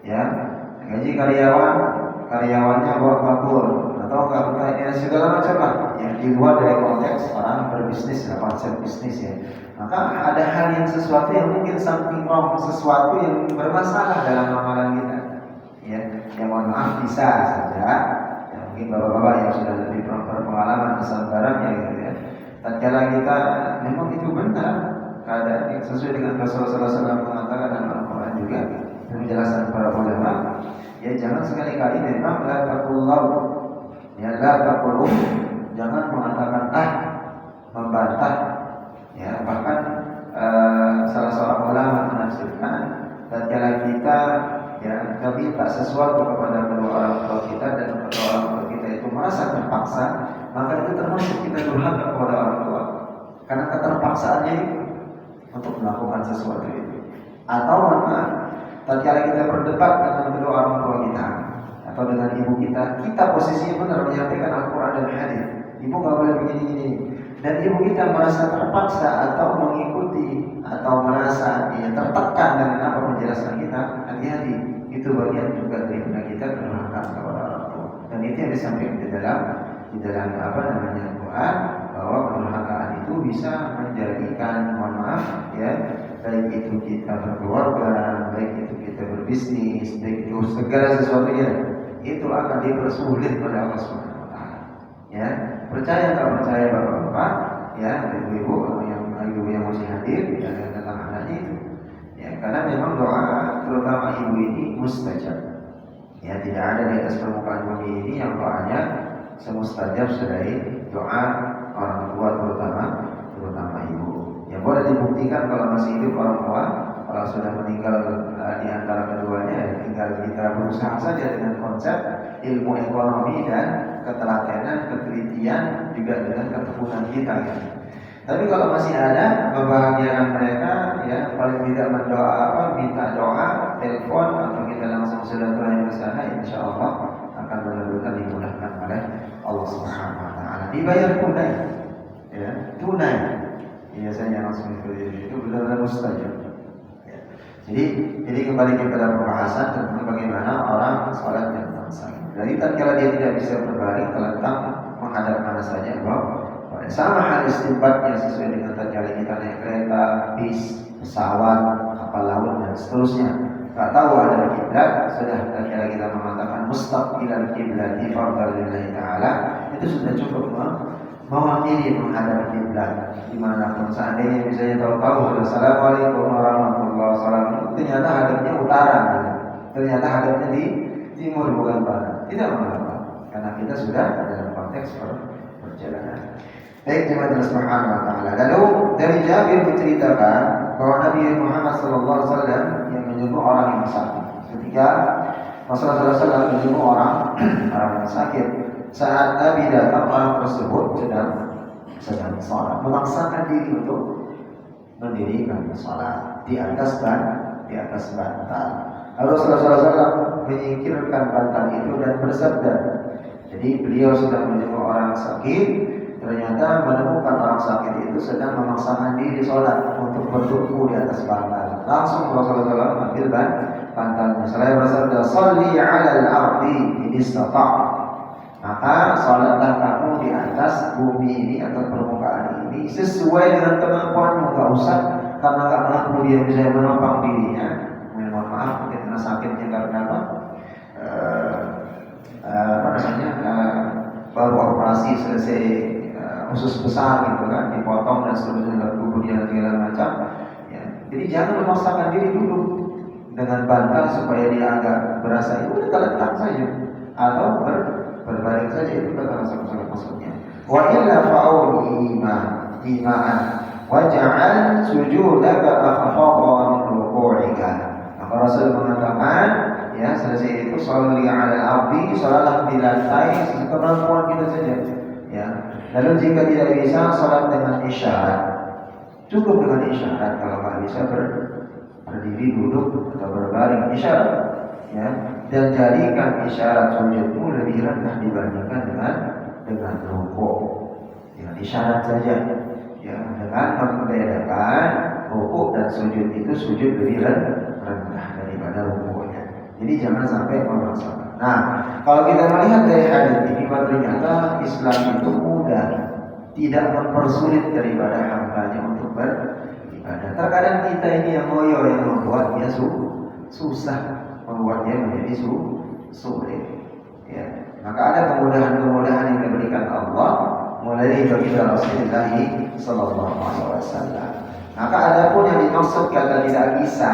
ya gaji karyawannya bawa kabur atau nggak segala macam lah, yang di luar dari konteks orang berbisnis, konsep bisnis ya. Maka ada hal yang sesuatu yang mungkin something wrong, sesuatu yang bermasalah dalam amalan kita. Ya, yang mohon maaf bisa saja. Ya, mungkin bapak-bapak yang sudah lebih berpengalaman besar barangnya gitu ya. Tatkala kita memang itu benar keadaan yang sesuai dengan Rasulullah SAW mengatakan dalam Al-Quran juga penjelasan para ulama. Ya jangan sekali-kali memang la taqullahu, ya la taqulu, jangan mengatakan membantah. Ya bahkan salah seorang ulama menafsirkan tatkala kita meminta sesuatu kepada kedua orang tua kita dan kedua orang tua kita itu merasa terpaksa, maka itu termasuk kita durhaka kepada orang tua karena keterpaksaannya itu untuk melakukan sesuatu itu. Atau tatkala kita berdebat dengan kedua orang tua kita atau dengan ibu kita posisinya benar menyampaikan Al-Quran dan hadis. Ibu nggak boleh begini-begini, dan ibu kita merasa terpaksa atau mengikuti atau merasa tertekan dengan apa penjelasan kita, hati-hati. Itu bagian juga dari kita durhaka kepada orang tua. Dan itu yang disampaikan di dalam Al-Quran, bahwa kedurhakaan itu bisa menjadikan, mohon maaf ya, baik itu kita berkeluarga, baik itu kita berbisnis, baik itu segala sesuatunya itu akan dipersulit oleh Allah Subhanahu Wa Taala. Ya, percaya nggak percaya bapak-bapak, ya ibu-ibu yang masih hadir dan tentang anaknya itu. Ya, karena memang doa terutama ibu ini mustajab. Ya, tidak ada di atas permukaan bumi ini yang doanya semustajab selain doa orang tua, terutama ibu. Ya boleh dibuktikan kalau masih hidup orang tua, kalau sudah meninggal di antara keduanya, ya tinggal kita berusaha saja dengan konsep ilmu ekonomi dan ketelatenan, ketelitian, juga dengan ketekunan kita. Ya. Tapi kalau masih ada, membahagiakan mereka, ya paling tidak minta doa telepon atau kita langsung silaturahmi ke sana, insya Allah akan benar-benar dimudahkan oleh Allah Subhanahu Wa Taala. Dibayar tunai, ya tunai. Biasanya langsung itu benar-benar mustajab. Ya. Jadi kembali kepada pembahasan tentang bagaimana orang sholat yang langsung. Jadi tatkala dia tidak bisa berbaring, terlentang menghadap mana saja, sama hal istimbatnya sesuai dengan tatkala kita naik kereta, bis, pesawat, kapal laut dan seterusnya. Tak tahu ada kiblat, sudah tatkala kita mengatakan mustaqbilal kiblat di fardhillahi taala, itu sudah cukup mewakili menghadap kiblat. Dimanapun seandainya misalnya tahu-tahu assalamualaikum warahmatullahi wabarakatuh, ternyata hadapnya utara, ternyata hadapnya di timur bukan barat, tidak mengapa, karena kita sudah dalam konteks perjalanan. Baik, jemaah Subhanahu Wa Taala. Lalu dari Jabir menceritakan bahwa Nabi Muhammad SAW yang menyuruh orang yang sakit. Ketika Rasulullah SAW menyuruh orang yang sakit, saat Nabi datang, orang tersebut sedang sholat, memaksakan diri untuk mendirikan sholat di atas bantal. Lalu Rasulullah SAW menyingkirkan bantal itu dan bersabda. Jadi beliau sedang menyuruh orang sakit, ternyata menemukan orang sakit itu sedang memaksakan diri sholat untuk bertuku di atas bantal. Langsung Rasulullah SAW ambil bantalnya. Selain bersabda, "Sholli 'alal ardi in istata'." Maka sholatlah kamu di atas bumi ini atau permukaan ini sesuai dengan kemampuanmu. Gak usah karena gak mampu dia bisa menopang dirinya. Mohon maaf, mungkin karena sakitnya karena apa? Baru operasi selesai usus besar gitu kan, dipotong dan seterusnya, kemudian segala macam. Ya. Jadi jangan memaksakan diri dulu dengan bantal supaya dia agak berasa itu terletak saja atau berbaring saja, itu kata Rasulullah maksudnya. Wa illa fa'ul iman waj'al sujudaka akhfadha min ruku'ika. Maka Rasul mengatakan, ya selesai itu sholli 'alal ardi, salatlah di lantai sekemampuan kita saja. Ya. Lalu jika tidak bisa salat dengan isyarat, cukup dengan isyarat. Kalau nggak bisa berdiri, duduk atau berbaring, isyarat. Ya. Dan jadikan isyarat sujudmu lebih rendah dibandingkan dengan rukuk. Dengan isyarat saja. Ya, dengan membedakan rukuk dan sujud itu sujud lebih rendah daripada rukuknya. Jadi jangan sampai memaksakan. Nah, kalau kita melihat dari hadis ini, ternyata Islam itu mudah, tidak mempersulit daripada hambanya untuk beribadah. Terkadang kita ini yang ngoyo yang membuat dia susah, membuat dia menjadi sulit. Ya. Maka ada kemudahan-kemudahan yang diberikan Allah mulai dari Rasulullah Sallallahu Alaihi Wasallam. Maka ada pun yang dimaksud kata tidak bisa,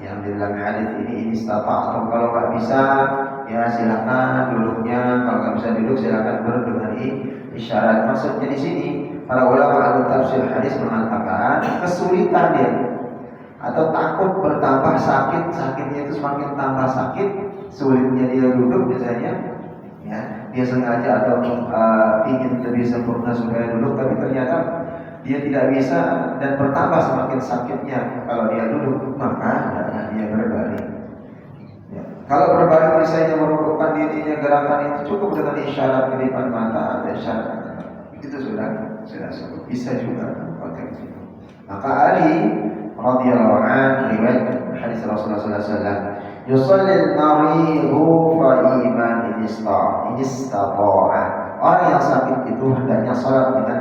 yang di dalam hadis ini istata, atau kalau nggak bisa ya silakan duduknya, kalau nggak bisa duduk silakan berdiri dengan isyarat. Maksudnya di sini para ulama ahli tafsir hadis mengatakan kesulitan dia atau takut bertambah sakitnya itu semakin tambah sakit, sulitnya dia duduk misalnya, ya dia sengaja atau ingin lebih sempurna supaya duduk, tapi ternyata dia tidak bisa dan bertambah semakin sakitnya kalau dia duduk, maka dia berbaring. Ya. Kalau berbaring misalnya merukukkan dirinya, gerakan itu cukup dengan isyarat kedipan mata atau isyarat, itu sudah cukup, bisa juga konteks itu. Maka Ali radhiyallahu anhu riwayat hadis Rasulullah sallallahu alaihi wasallam, yusalli al-maridhu fa iman istata'a. Orang yang sakit itu hendaknya salat dengan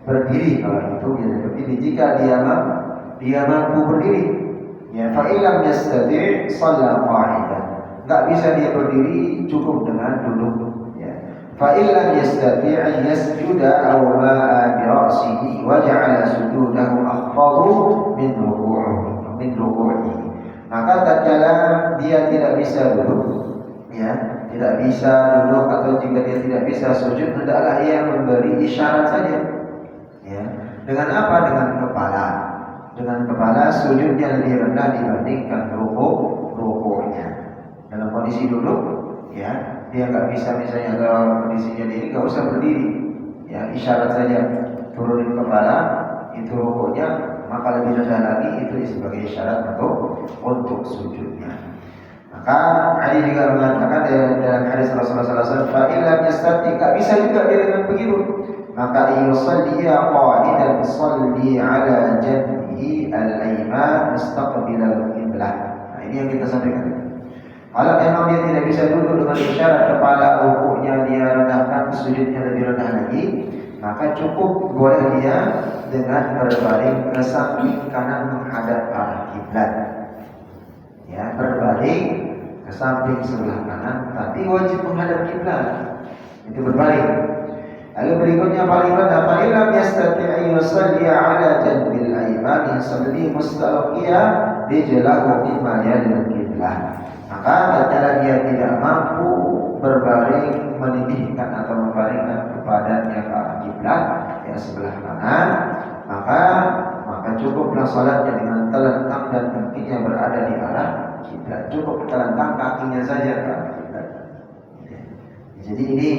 berdiri. Kalau itu dia berdiri, jika dia mampu berdiri. Ya, fa illam yastati' shalla qa'idan. Enggak bisa dia berdiri, cukup dengan duduk. Ya. Fa illam yastati' an yasjuda aw ma'a bi ra'sihi wa ja'ala sujudahu akhfadu min ruku'ihi. Maka tatkala dia tidak bisa duduk, ya, tidak bisa duduk atau jika dia tidak bisa sujud, hendaklah ia memberi isyarat saja. Ya. Dengan apa? Dengan kepala. Dengan kepala sujudnya lebih rendah dibandingkan rukuknya. Dalam kondisi duduk, ya, dia nggak bisa misalnya kalau kondisinya diri, nggak usah berdiri. Ya, isyarat saja turunin kepala, itu rukuknya maka lebih rendah lagi itu sebagai syarat untuk sujudnya. Maka Ali juga mengatakan dalam hadis Rasulullah SAW, "Fa'illam yastati", tak bisa juga dia dengan begitu. Maka yusalli qa'idan yusalli ala janbihi al-ayman mustaqbil al-qiblah. Nah, ini yang kita sampaikan. Kalau memang dia tidak bisa duduk dengan isyarat kepala rukuknya dia rendahkan, sujudnya lebih rendah lagi, maka cukup boleh dia dengan berbaring ke samping kanan menghadap arah kiblat. Ya, berbaring ke samping sebelah kanan, tapi wajib menghadap kiblat. Itu berbaring. Lalu berikutnya paling rendah, fa'ilam yastati' yusalli 'ala janbil ayman yusalli mustalqiya bijlahu mimma yalil qiblah. Maka tatkala dia tidak mampu berbaring menindihkan atau membaringkan kepadanya ke arah kiblat yang sebelah kanan, maka cukuplah salatnya dengan telentang dan kakinya berada di arah kiblat. Cukup telentang kakinya saja ke arah kiblat. Jadi ini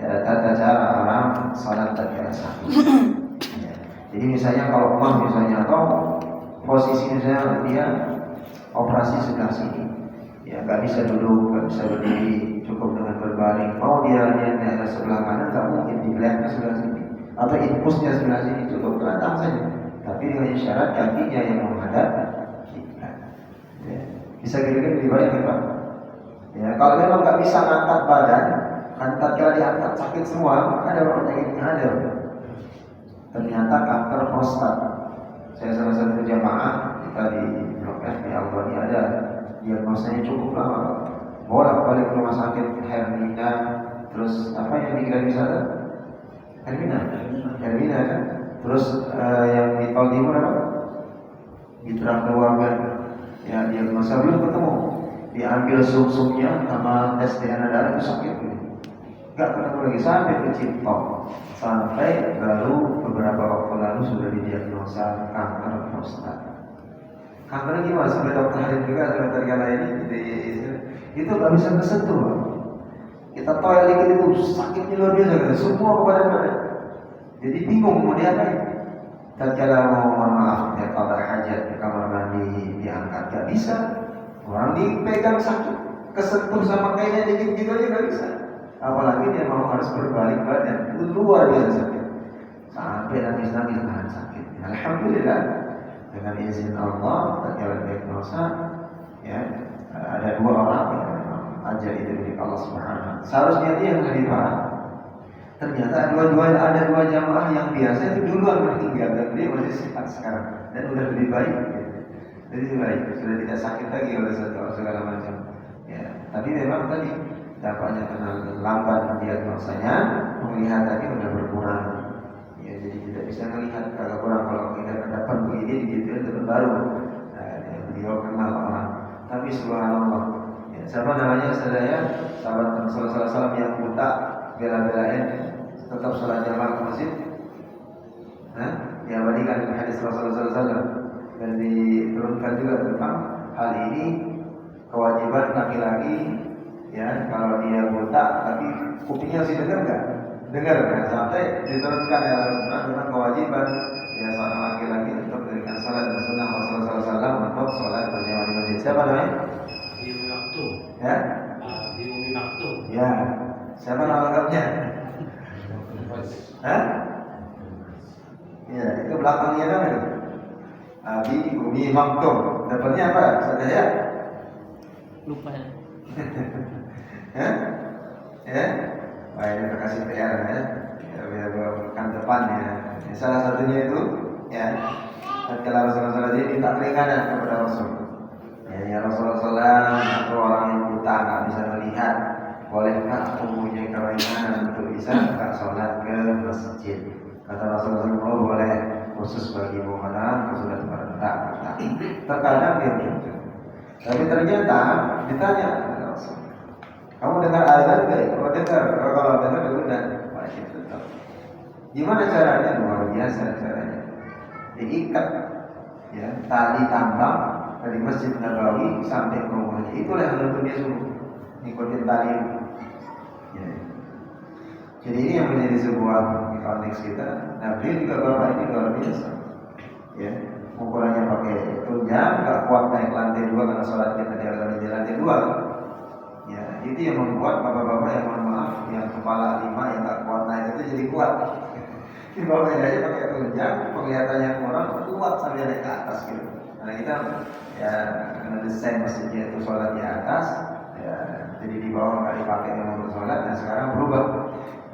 tata cara orang salat tatkala sakit. Jadi misalnya kalau misalnya atau posisi misalnya dia operasi sebelah sini, ya nggak bisa duduk, nggak bisa berdiri, cukup dengan berbaring. Mau dia ke sebelah kanan, nggak mungkin dibelakang sebelah sini atau infusnya sebelah sini, cukup telentang saja. Tapi dengan syarat kakinya yang menghadap kiblat. Ya. Bisa kira-kira lebih baik Pak. Ya, kalau memang nggak bisa ngangkat badan, kan tatkala diangkat sakit semua, ada penyakitnya ada. Ternyata kanker prostat. Saya salah satu jamaah kita di Blok F di Albani ada diagnosanya cukup lama. Bolak-balik ke rumah sakit hernia, terus apa yang dikira bisa? Hernia kan? Terus yang di Tol Timur apa? Diterang keluarga. Ya diagnosa belum ketemu. Diambil sum-sumnya sama tes DNA darah itu sakit. Gak ketemu lagi sampai ke Ciptok, sampai baru beberapa waktu lalu sudah didiagnosa kanker prostat. Kanker gimana? Sampai dokter Halim juga sampai terkala ini itu gak bisa kesentuh. Kita toilet dikit itu sakitnya luar biasa, semua kepada mana. Jadi bingung mau diapain. Tatkala mau mohon maaf ya qada hajat di kamar mandi diangkat gak bisa. Orang dipegang sakit, kesentuh sama kainnya dikit gitu aja gak bisa. Apalagi dia mau harus berbalik badan, itu luar biasa sakit. Sampai nangis-nangis nahan sakit. Alhamdulillah dengan izin Allah tatkala diagnosa ya ada 2 orang yang memang ajal itu dari Allah Subhanahu wa taala. Seharusnya dia yang lebih parah. Ternyata ada dua jamaah yang biasa itu duluan meninggal dan dia masih sehat sekarang dan udah lebih baik. Jadi lebih baik, sudah tidak sakit lagi oleh segala macam. Ya, tapi memang tadi dampaknya karena lambat diagnosanya, penglihatannya sudah berkurang. Ya, jadi tidak bisa melihat kalau kurang kalau kita ke depan begini gitu itu baru. Beliau kenal orang. Tapi subhanallah, ya, siapa namanya saya sahabat Rasulullah SAW yang buta bela-belain tetap sholat jamaah ke masjid. Diabadikan di hadis Rasulullah SAW dan diturunkan juga tentang hal ini kewajiban laki-laki. Ya, kalau dia buta tapi kupingnya masih dengar nggak? Dengar kan? Sampai diturunkan tentang kewajiban ya seorang laki-laki untuk memberikan salat dan sunnah Rasulullah SAW untuk sholat berjamaah di masjid. Siapa namanya? Di Umi Maktum. Ya? Di Umi Maktum. Ya. Siapa nama lengkapnya? Hah? Ya, itu belakangnya kan itu. Abi Umi Maktum. Depannya apa? Saya Lupa ya. Ya, baik terima kasih PR ya. Biar bukan depannya. Ya, salah satunya itu ya. Tatkala Rasulullah dia minta keringanan kepada Rasul. Ya Rasulullah SAW, atau orang yang buta nggak bisa melihat, bolehkah aku punya keringanan untuk bisa nggak sholat ke masjid? Kata Rasulullah SAW, boleh, khusus bagi karena sudah terbentak. Terkadang dia begitu. Tapi ternyata ditanya kepada Rasul, kamu dengar azan gak? Kalau dengar, kalau dengar udah wajib tetap. Gimana caranya? Luar biasa caranya. Diikat ya tali tambang dari Masjid Nabawi sampai ke rumahnya. Itulah yang tentu dia suruh ngikutin tali. Ya. Jadi ini yang menjadi sebuah konteks kita. Nah, beliau juga bapak ini luar biasa. Ya, ukurannya pakai tunjang, nggak kuat naik lantai 2 karena sholat kita di lantai 2. Ya, itu yang membuat bapak-bapak yang mohon maaf, yang kepala 5 yang nggak kuat naik itu jadi kuat. Di bawah aja pakai tunjang, penglihatannya kurang kuat sampai naik ke atas gitu. Karena kita ya mendesain masjidnya itu sholat di atas, ya, jadi di bawah nggak dipakai memang untuk sholat. Nah sekarang berubah,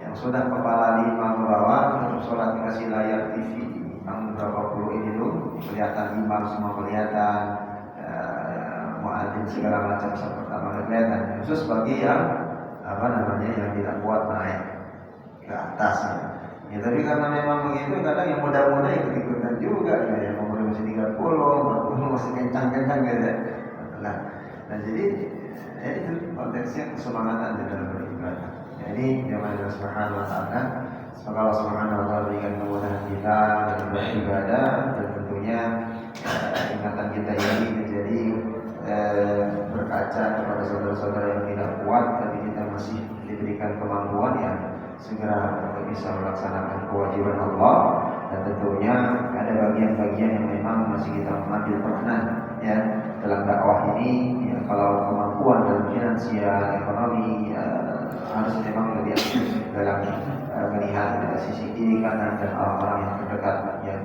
yang sudah kepala 5 ke bawah untuk sholat dikasih layar TV yang berapa puluh ini dulu, kelihatan imam semua kelihatan, muadzin segala macam pertama kelihatan. Khusus bagi yang yang tidak kuat naik ke atas ya. Ya tapi karena memang begitu, kadang yang muda-muda ikut-ikutan juga ya, yang umur masih 30, 40 masih kencang-kencang gitu. Nah jadi itu konteksnya kesemangatan di dalam beribadah. Jadi yang Allah Subhanahu wa taala, semoga Allah Subhanahu wa taala berikan kemudahan kita dalam beribadah, dan tentunya ingatan kita ini menjadi berkaca kepada saudara-saudara yang tidak kuat tapi kita masih diberikan kemampuan ya, segera untuk bisa melaksanakan kewajiban Allah. Dan tentunya ada bagian-bagian yang memang masih kita mengambil peranan ya dalam dakwah ini ya, kalau kemampuan dalam finansial, ekonomi harus memang lebih aktif dalam melihat sisi kiri kanan dan orang-orang yang terdekat ya.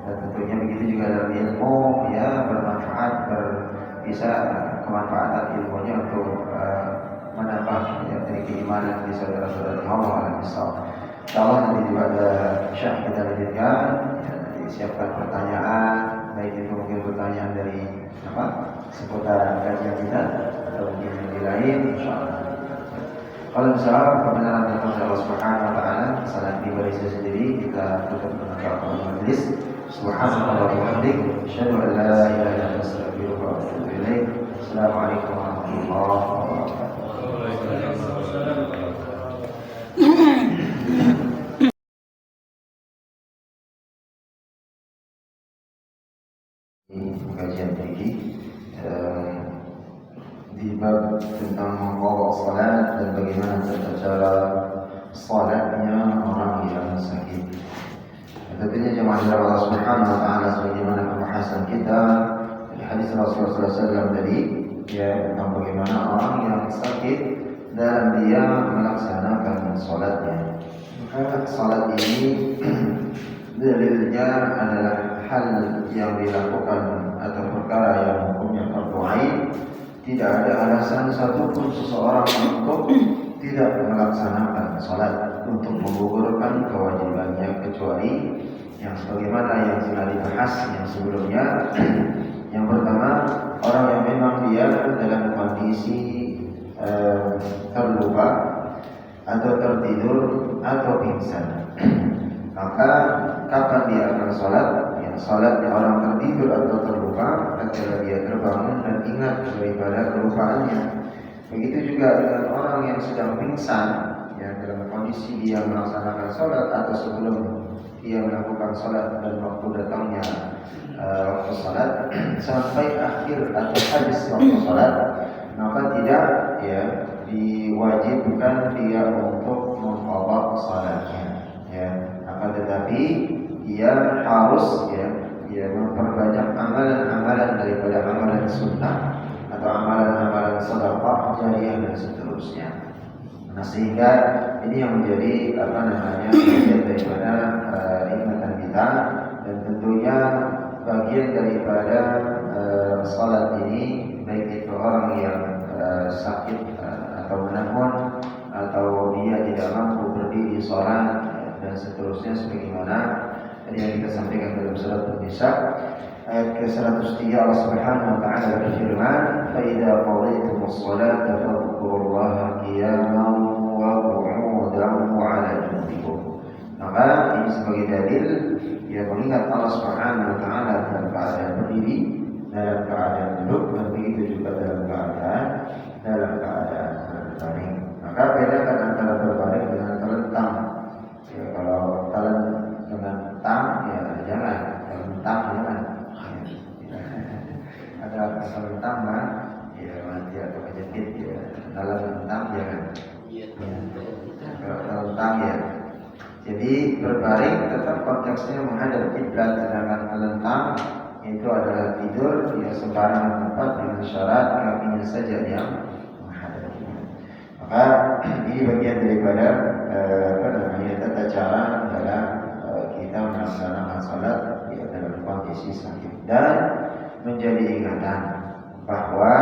Dan tentunya begitu juga dalam ilmu ya, bermanfaat, bisa kemanfaatan ilmunya untuk menambah ya, dari keimanan di saudara-saudara Allah. Insyaallah nanti juga ada syah kita lanjutkan ya, disiapkan pertanyaan, baik itu mungkin pertanyaan dari seputar kajian kita atau mungkin yang lain. Insyaallah kalau misalnya kebenaran tentang Allah Subhanahu wa taala, kesalahan pribadi saya sendiri, kita tutup dengan doa majelis. Subhanallah wa bihamdihi, asyhadu an la ilaha illa anta, astaghfiruka wa atubu ilaik. Assalamualaikum warahmatullahi wabarakatuh. Kajian fikih di bab tentang mengqadha salat dan bagaimana tata cara salatnya orang yang sakit. Tentunya jemaah Allah Subhanahu wa taala, sebagaimana pembahasan kita dari hadis Rasulullah SAW tadi ya, tentang bagaimana orang yang sakit dan dia melaksanakan salatnya. Maka salat ini dalilnya adalah hal yang dilakukan atau perkara yang hukumnya fardu ain. Tidak ada alasan satupun seseorang untuk tidak melaksanakan salat, untuk menggugurkan kewajibannya, kecuali yang sebagaimana yang sudah dibahas yang sebelumnya. Yang pertama, orang yang memang dia dalam kondisi terluka atau tertidur atau pingsan. Maka kapan dia akan salat? Salatnya orang tertidur atau terluka ketika dia terbangun dan ingat daripada kelupaannya. Begitu juga dengan orang yang sedang pingsan ya, dalam kondisi dia melaksanakan salat atau sebelum dia melakukan salat dan waktu datangnya waktu salat sampai akhir atau habis waktu salat, maka tidak ya diwajibkan dia untuk mengqadha salatnya ya. Akan tetapi dia harus ya memperbanyak amalan-amalan daripada amalan sunnah atau amalan-amalan sedekah jariyah dan seterusnya. Nah sehingga ini yang menjadi bagian daripada ingatan kita, dan tentunya bagian daripada salat ini, baik itu orang yang sakit atau menamun atau dia tidak mampu berdiri salat dan seterusnya, sebagaimana yang kita sampaikan dalam surat An-Nisa ayat ke-103. Allah Subhanahu wa taala berfirman, "Fa idza qadaytumus salata fadhkurullaha qiyaman wa qu'udan wa 'ala junubikum." Maka ini sebagai dalil ya, mengingat Allah Subhanahu wa taala dalam keadaan berdiri, dalam keadaan duduk, dan begitu juga dalam keadaan berbaring. Maka bedakan antara berbaring dengan terlentang. Ya, kalau terlentang ya jangan, terlentang jangan. Ada terlentang mah ya mati atau kejepit ya, dalam terlentang jangan. Kalau terlentang ya. Jadi berbaring tetap konteksnya menghadap kiblat, sedangkan terlentang itu adalah tidur di sembarangan tempat dengan syarat kakinya saja yang menghadap. Maka ini bagian daripada tata cara dalam kita melaksanakan salat dalam kondisi sakit, dan menjadi ingatan bahwa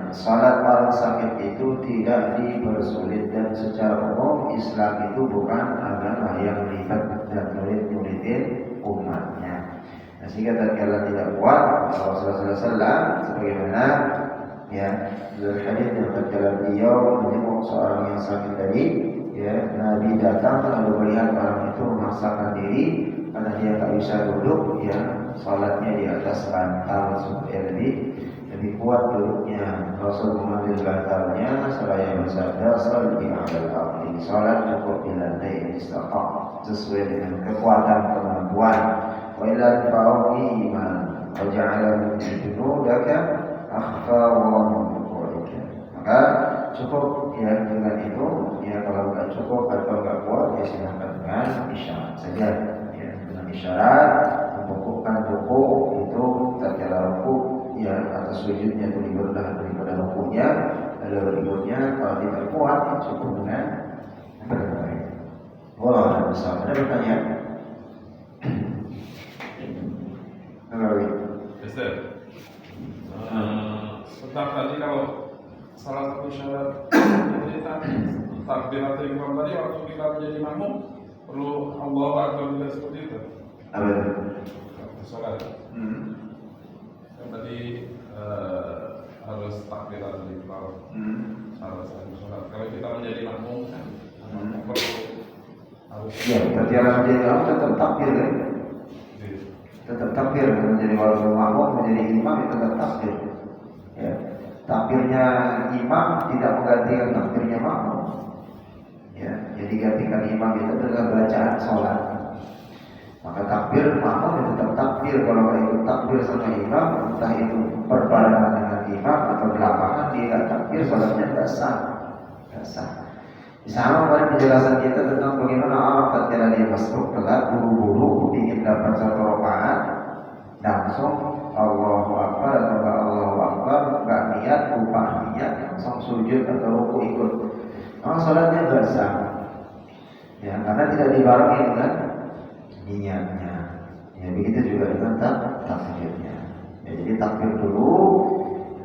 salat orang sakit itu tidak dipersulit, dan secara umum Islam itu bukan agama yang ribet dan murid-muridin umatnya. Sehingga tatkala tidak kuat, Rasulullah SAW sebagaimana dalam hadis yang tatkala beliau menjenguk seorang yang sakit tadi, Nabi datang lalu melihat orang itu memaksakan diri karena dia tak bisa duduk, salatnya di atas bantal supaya lebih kuat duduknya. Rasul mengambil bantalnya seraya bersabda, "Shalli 'alal ardi." Salat cukup di lantai yang istaqam sesuai dengan kekuatan kemampuan. Wa ila fa'u iman wa ja'ala junudaka akhfa wa muqrika. Maka cukup dengan itu. Kalau nggak cukup atau nggak kuat, silakan dengan isyarat saja. Dengan isyarat membungkukkan ruku itu tatkala ruku atas sujudnya itu dibelah daripada rukunya, lalu berikutnya kalau tidak kuat cukup dengan berbaring. Wallahu a'lam. Ada pertanyaan? Ustaz, tentang tadi kalau salah satu syarat jadi takbiratul ihram tadi waktu kita menjadi makmum perlu Allahu Akbar tidak seperti itu. Apa itu? Salat. Yang tadi harus takbiratul ihram. Salah satu salat. Kalau kita menjadi makmum perlu harus. Tatkala menjadi makmum tetap takbir kan? Tetap takbir menjadi walaupun makmum menjadi imam itu tetap takbir. Takbirnya imam tidak menggantikan takbirnya makmum. Jadi gantikan imam itu adalah bacaan sholat. Maka takbir makmum itu tetap takbir. Kalau ikut takbir sama imam, entah itu berbarengan dengan imam atau belakangan, dia tidak takbir, sholatnya tidak sah. Sama pada penjelasan kita tentang bagaimana orang tatkala dia masuk telat buru-buru ingin dapat satu rakaat, langsung Allahu Akbar atau Allahu Akbar, nggak niat, lupa niat, langsung sujud atau ruku ikut. Maka sholatnya nggak sah. Karena tidak dibarengi dengan niatnya. Begitu juga dengan takbirnya. Jadi takbir dulu,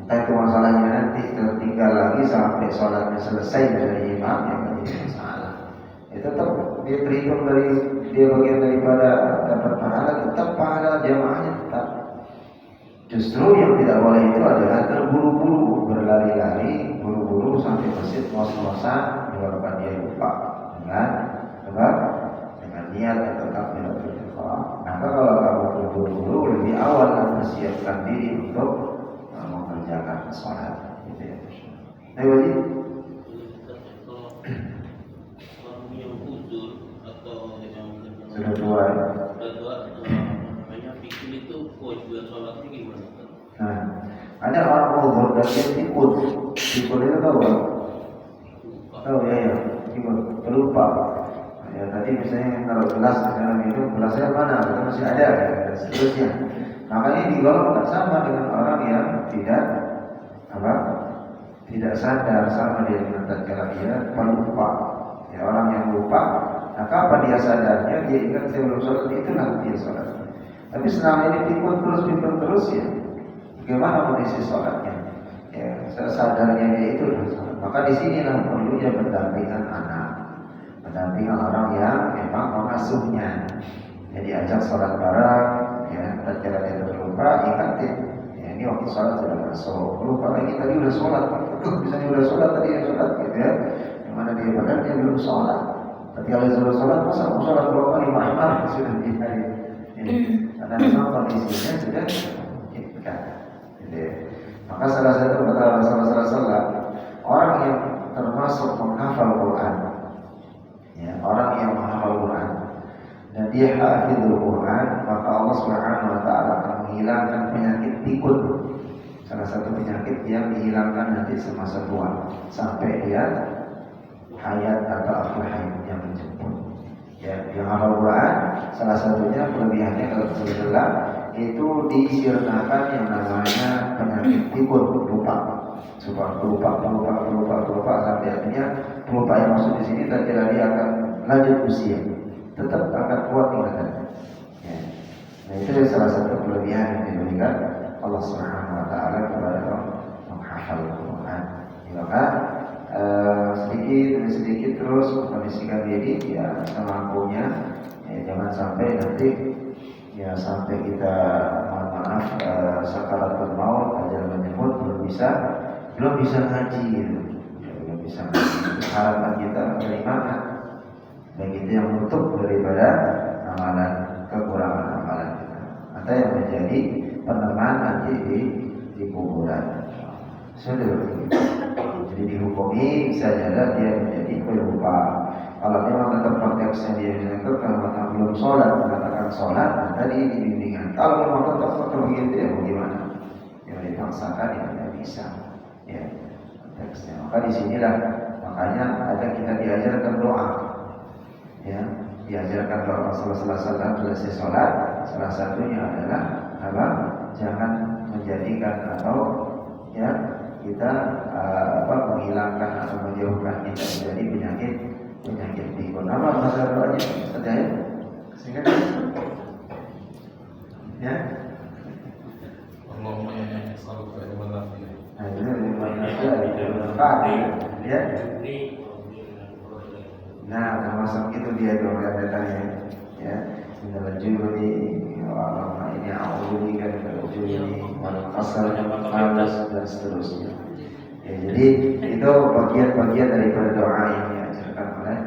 entah itu masalahnya nanti tertinggal lagi sampai sholatnya selesai dari imam, yang menjadi masalah. Tetap dia terhitung dari dia bagian daripada dapat pahala, tetap pahala jamaahnya tetap. Justru yang tidak boleh itu adalah terburu-buru, berlari-lari, buru-buru sampai masjid ngos-ngosan, menyebabkan dia lupa dengan niat atau takbiratul ihram. Maka kalau kamu terburu-buru, lebih awal mempersiapkan diri untuk mengerjakan sholat. Wajib. Orang yang uzur atau yang Sudah tua. namanya pikir itu kewajiban sholatnya gimana? Ada orang uzur dan dia ikut itu tahu kan? Tahu lupa. Tadi misalnya kalau gelas sekarang itu gelasnya mana? Kita masih ada dan seterusnya. Maka ini digolongkan sama dengan orang yang tidak sadar, sama dia dengan tatkala dia pelupa. Orang yang lupa, nah kapan dia sadarnya, dia ingat saya belum sholat, itulah dia sholat. Tapi selama ini pikun terus bagaimana kondisi sholatnya? Sadarnya dia itu sholat. Maka di sinilah perlunya pendampingan anak, pendampingan orang yang memang mengasuhnya. Jadi ajak sholat bareng, tatkala dia terlupa, ingatin. Ini waktu sholat sudah masuk, lupa lagi tadi udah sholat, misalnya udah sholat tadi yang sholat gitu ya. Mana dia padahal dia belum sholat. Tapi kalau sudah sholat, masa mau sholat dua kali mahmah sudah dihari. Karena memang kondisinya sudah kita. Maka salah satu kata Rasulullah SAW, orang yang termasuk menghafal Quran, orang yang menghafal Quran dan dia hafizul Quran, maka Allah Subhanahu Wa Taala akan menghilangkan penyakit pikun. Salah satu penyakit yang dihilangkan nanti semasa tua sampai dia hayat atau akhir hayat yang menjemput. Yang hafal Quran salah satunya kelebihannya kalau setelah itu disirnakan yang namanya penyakit pikun, lupa, supaya lupa sampai akhirnya pelupa yang masuk di sini terkira dia akan lanjut usia, tetap akan kuat ingatannya. Ya. Nah itu salah satu kelebihan yang diberikan Allah Subhanahu Wa Taala kepada orang menghafal Al-Quran. Maka sedikit demi sedikit terus mengkondisikan diri ya semampunya, ya, jangan sampai nanti ya sampai kita mohon maaf sakaratul maut ajal menyebut belum bisa ngaji gitu. Ya, belum bisa ngaji. Harapan kita dari mana? Baik itu yang untuk daripada amalan kekurangan amalan kita atau yang menjadi peneman nanti di kuburan. Sudah begitu. Jadi dihukumi bisa jadi dia menjadi pelupa. Kalau memang tetap konteksnya dia menyentuh, kalau memang belum sholat mengatakan sholat, nah tadi dibimbingan. Kalau memang tetap begitu ya bagaimana? Yang dipaksakan ya tidak bisa. Ya konteksnya. Maka disinilah makanya ada kita diajarkan doa. Ya diajarkan doa Rasulullah SAW selesai sholat. Salah satunya adalah apa? Jangan menjadikan atau ya kita menghilangkan atau menjauhkan kita dari penyakit pikun. Apa masalah doanya? Percaya? Sehingga ya. Allahumma inni as'aluka ilman nafi'an. Nah, itu ilman nafi'an. Ya. Nah, termasuk itu dia doa datanya. Ya. Minal jubni wa Allahumma inni a'udzubika minal jubni wal kasal malas dan seterusnya. Ya, jadi itu bagian-bagian daripada doa yang diajarkan oleh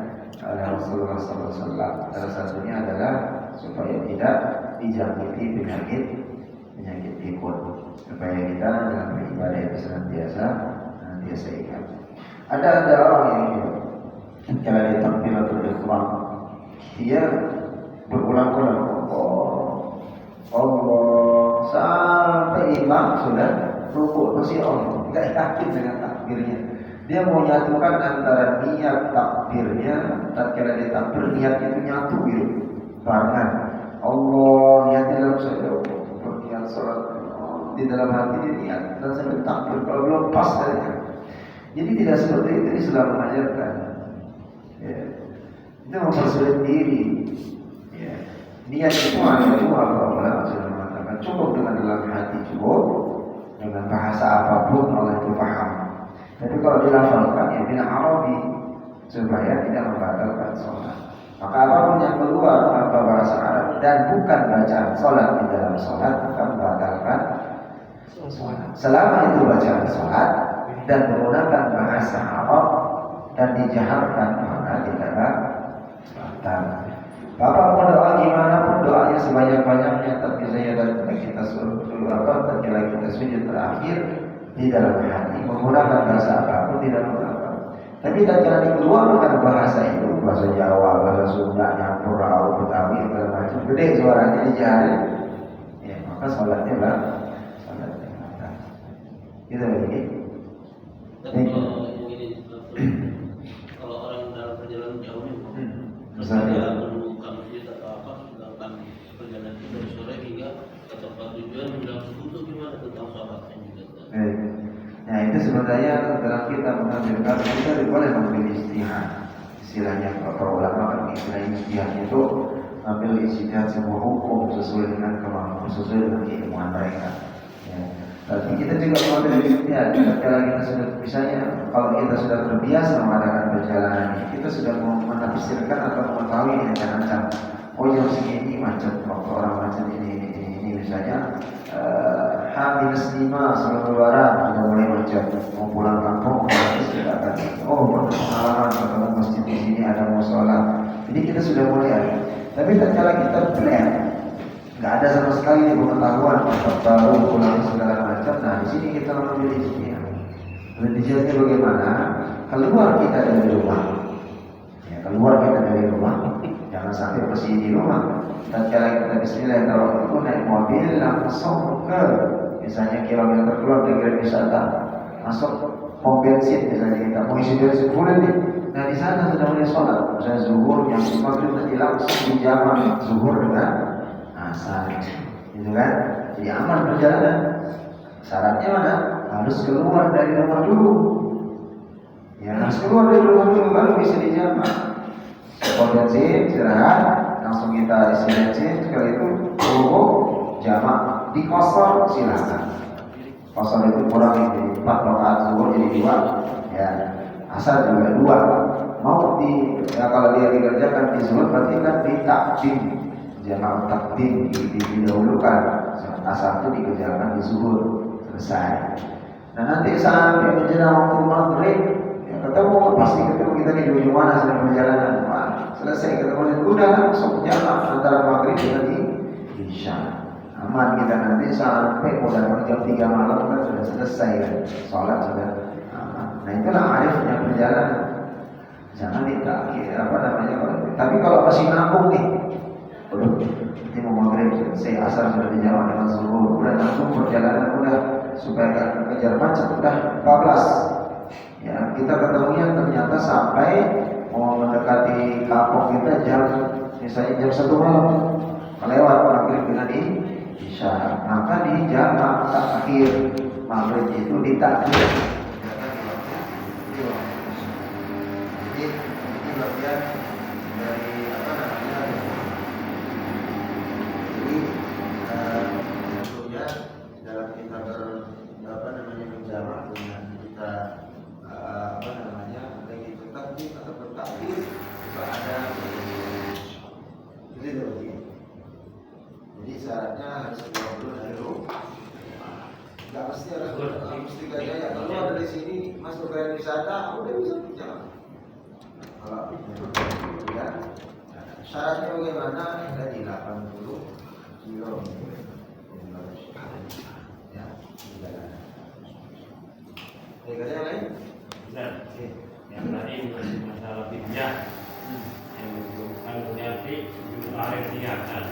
Rasulullah SAW. Salah satunya adalah supaya tidak dijangkiti penyakit pikun, supaya kita dalam beribadah itu senantiasa ingat. Ada orang yang kalau di takbiratul ihram dia berulang-ulang Allah sampai imam sudah rukuk masih Allah, tidak yakin dengan takbirnya. Dia mau nyatukan antara niat takbirnya, tatkala dia takbir niat itu nyatu gitu, barengan. Allah niatnya dalam niat sholat di dalam hati dia niat dan sampai takbir. Kalau belum pas saja. Jadi tidak seperti itu Islam mengajarkan. Ya. Itu mempersulit diri. Ya. Niat itu hanya dua Allah sudah mengatakan cukup dengan dalam hati cukup. Dengan bahasa apapun Allah itu paham. Tapi kalau dilafalkan ya bila Arabi supaya tidak membatalkan sholat. Maka apapun yang keluar tanpa bahasa Arab dan bukan bacaan sholat di dalam sholat bukan membatalkan sholat. Selama itu bacaan sholat dan menggunakan bahasa Arab dan dijaharkan maka tidak batal. Bapak mau doa gimana pun doanya sebanyak-banyaknya, tapi saya dan kita suruh tatkala kita sujud terakhir di dalam hati menggunakan bahasa apapun tidak mengapa. Tapi tatkala dikeluarkan bahasa itu, bahasa Jawa, bahasa Sunda, nyampur, Arab, Betawi, segala macam, gede suaranya dijaharin, ya maka sholatnya batal. Gitu begini. Tapi kalau yang ini kalau orang dalam perjalanan jauh nih, misalnya menemukan masjid atau apa, sedangkan perjalanan itu dari sore hingga ke tempat tujuan bilang itu gimana tentang sholatnya juga? Nah itu sebenarnya dalam kita mengambilkan kita boleh mengambil istihad. Istilahnya para ulama kan istilah istihad itu ambil istihad sebuah hukum sesuai dengan kemampuan, sesuai dengan keilmuan mereka. Ya. Tapi kita juga mengambil istihad. Kalau kita sudah misalnya kalau kita sudah terbiasa mengadakan perjalanan ini, kita sudah menafsirkan atau mengetahui ini ancam-ancam. Oh jam segini macet, waktu orang macet ini misalnya H-5 sebelum lebaran sudah mulai macet, mau pulang kampung sudah akan pengalaman ketemu masjid di sini ada musola. Jadi kita sudah mulai ada. Tapi tatkala kita plan, nggak ada sama sekali pengetahuan baru pulang segala macam. Nah di sini kita mengambil istihad. Istihadnya bagaimana? Keluar kita dari rumah, ya, keluar kita dari rumah. Jangan sampai masih di rumah. Tatkala kita bismillahirrahmanirrahim naik mobil langsung ke misalnya kilometer keluar dari wisata, masuk pom bensin misalnya kita mau isi bensin boleh nih. Nah di sana sudah mulai sholat, misalnya zuhur yang maghrib tadi langsung di jamak zuhur dengan asar. gitu kan? Jadi aman perjalanan. Syaratnya mana? Harus keluar dari rumah dulu. Ya, harus keluar dari rumah dulu baru bisa dijamak. Pom bensin, istirahat, langsung kita isi bensin. Setelah itu tunggu jamak di kosor silakan. Kosor itu kurang jadi 4 rakaat zuhur jadi 2. Ya, asar juga 2. Mau kalau dia dikerjakan di zuhur berarti kan di takdim, jamak takdim didahulukan. Asar itu dikerjakan di zuhur selesai. Nah nanti sampai menjelang waktu maghrib ya ketemu, pasti ketemu kita di ujung mana sedang perjalanan. Wah, selesai ketemu udah langsung jamak antara maghrib dengan isya. Aman kita nanti sampai mau datang jam 3 malam kan sudah selesai kan, sholat sudah aman. Nah itulah arifnya perjalanan. Jangan ditakhir tapi kalau masih nanggung nih, nanti mau maghrib selesai, asar sudah dijawab dengan zuhur, udah langsung perjalanan udah supaya gak kejar macet, udah 14. Ya kita ketemunya ternyata sampai mau mendekati kampung kita misalnya jam 1 malam, melewat maghrib dengan isya, maka di jamak takhir maghrib itu ditakhir. Jadi ini bagian dari tentunya dalam kita menjamak dengan kita baik itu takbir atau bertakbir itu ada jadi syaratnya harus keluar dulu dari rumah. Nggak mesti gaya keluar dari sini masuk ke wisata udah bisa berjalan. Kalau ya syaratnya bagaimana? Dari 80 kilo ya, ada yang lain? Benar. Yang tadi masih masalah pinjah yang kalau jadi arif niatan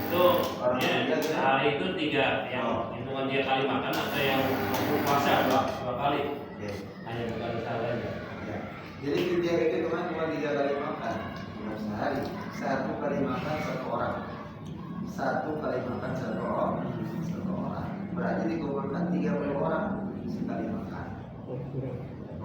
itu ya, sehari itu 3 yang hitungan dia kali makan atau yang puasa 2 kali hanya bukan salah aja. Jadi dia itu cuma 3 kali makan dalam sehari, 1 kali makan 1 orang, 1 kali makan 1 orang, berarti dikumpulkan 30 orang sekali makan.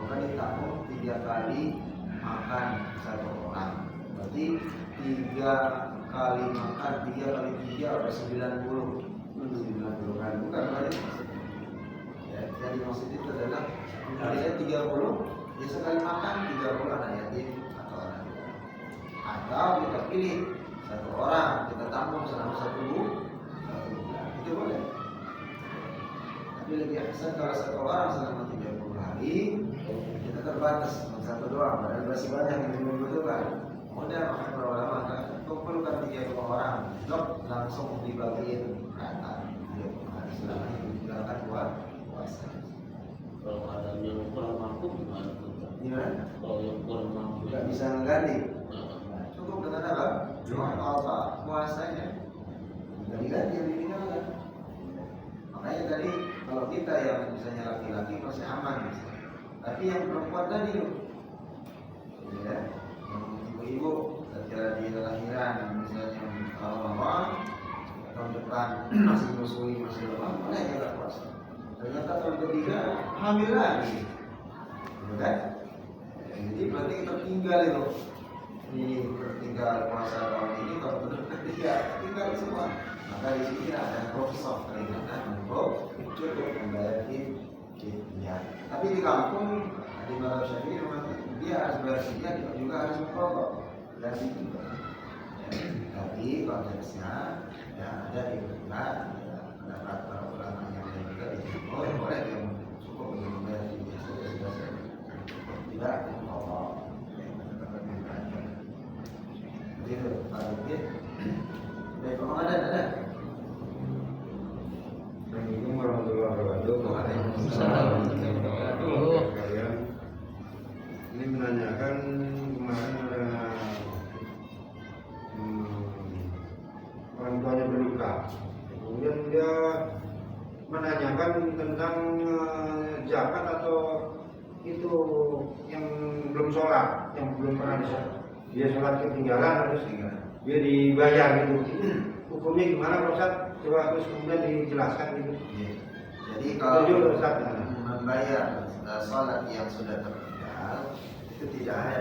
Bukan ditanggung 3 kali makan 1 orang, berarti 3 kali makan 3 kali 3 udah 90 kali, bukan berarti ya, jadi maksud itu adalah kalinya 30 ya sekali makan 30 anak yatim atau kita pilih 1 orang kita tampung selama 1 bulan, itu boleh. Tapi lebih asal kalau 1 orang selama 30 hari kita terbatas cuma 1 doang, padahal masih banyak yang membutuhkan. Udah makanya para ulama kumpulkan 30 orang, langsung dibagiin rata. Selama itu silakan buat puasa. Kalau ada yang kurang mampu gimana tuh? Gimana? Kalau yang kurang mampu Nggak bisa mengganti. Nah, Cukup dengan apa? Cuma apa puasanya nggak diganti yang ditinggalkan. Makanya tadi kalau kita yang misalnya laki-laki masih aman, tapi yang perempuan tadi ya, yang ibu-ibu ketika di lahiran misalnya awal-awal tahun depan masih menyusui masih lemah, boleh kita puasa. Ternyata tahun ketiga hamil lagi, gitu kan? Jadi berarti kita tinggal itu. Ini tinggal puasa tahun ini, tahun ketiga tinggal semua. Maka di sini ada rukhsah keringanan untuk cukup membayar fidyah. Tapi di kampung di Mazhab Syafi'i memang dia harus bayar fidyah, dia juga harus merokok dan itu. Tapi konteksnya ya ada di bulan pendapat para ulama yang lain juga di sini boleh dia cukup untuk membayar fidyah sudah tidak merokok. Begitu Pak Bukit. Baik, pengawalan ada. Assalamualaikum warahmatullahi wabarakatuh. Waalaikumsalam. Kalian ini menanyakan kemarin ada orang tuanya berluka. Kemudian dia menanyakan tentang zakat atau itu yang belum sholat, yang belum pernah disolat. Dia sholat ketinggalan harus dia dibayar gitu. hukumnya gimana Pak Ustaz? Coba terus kemudian dijelaskan gitu. Jadi kalau Setuju, Ustaz. membayar sholat yang sudah tertinggal itu tidak ada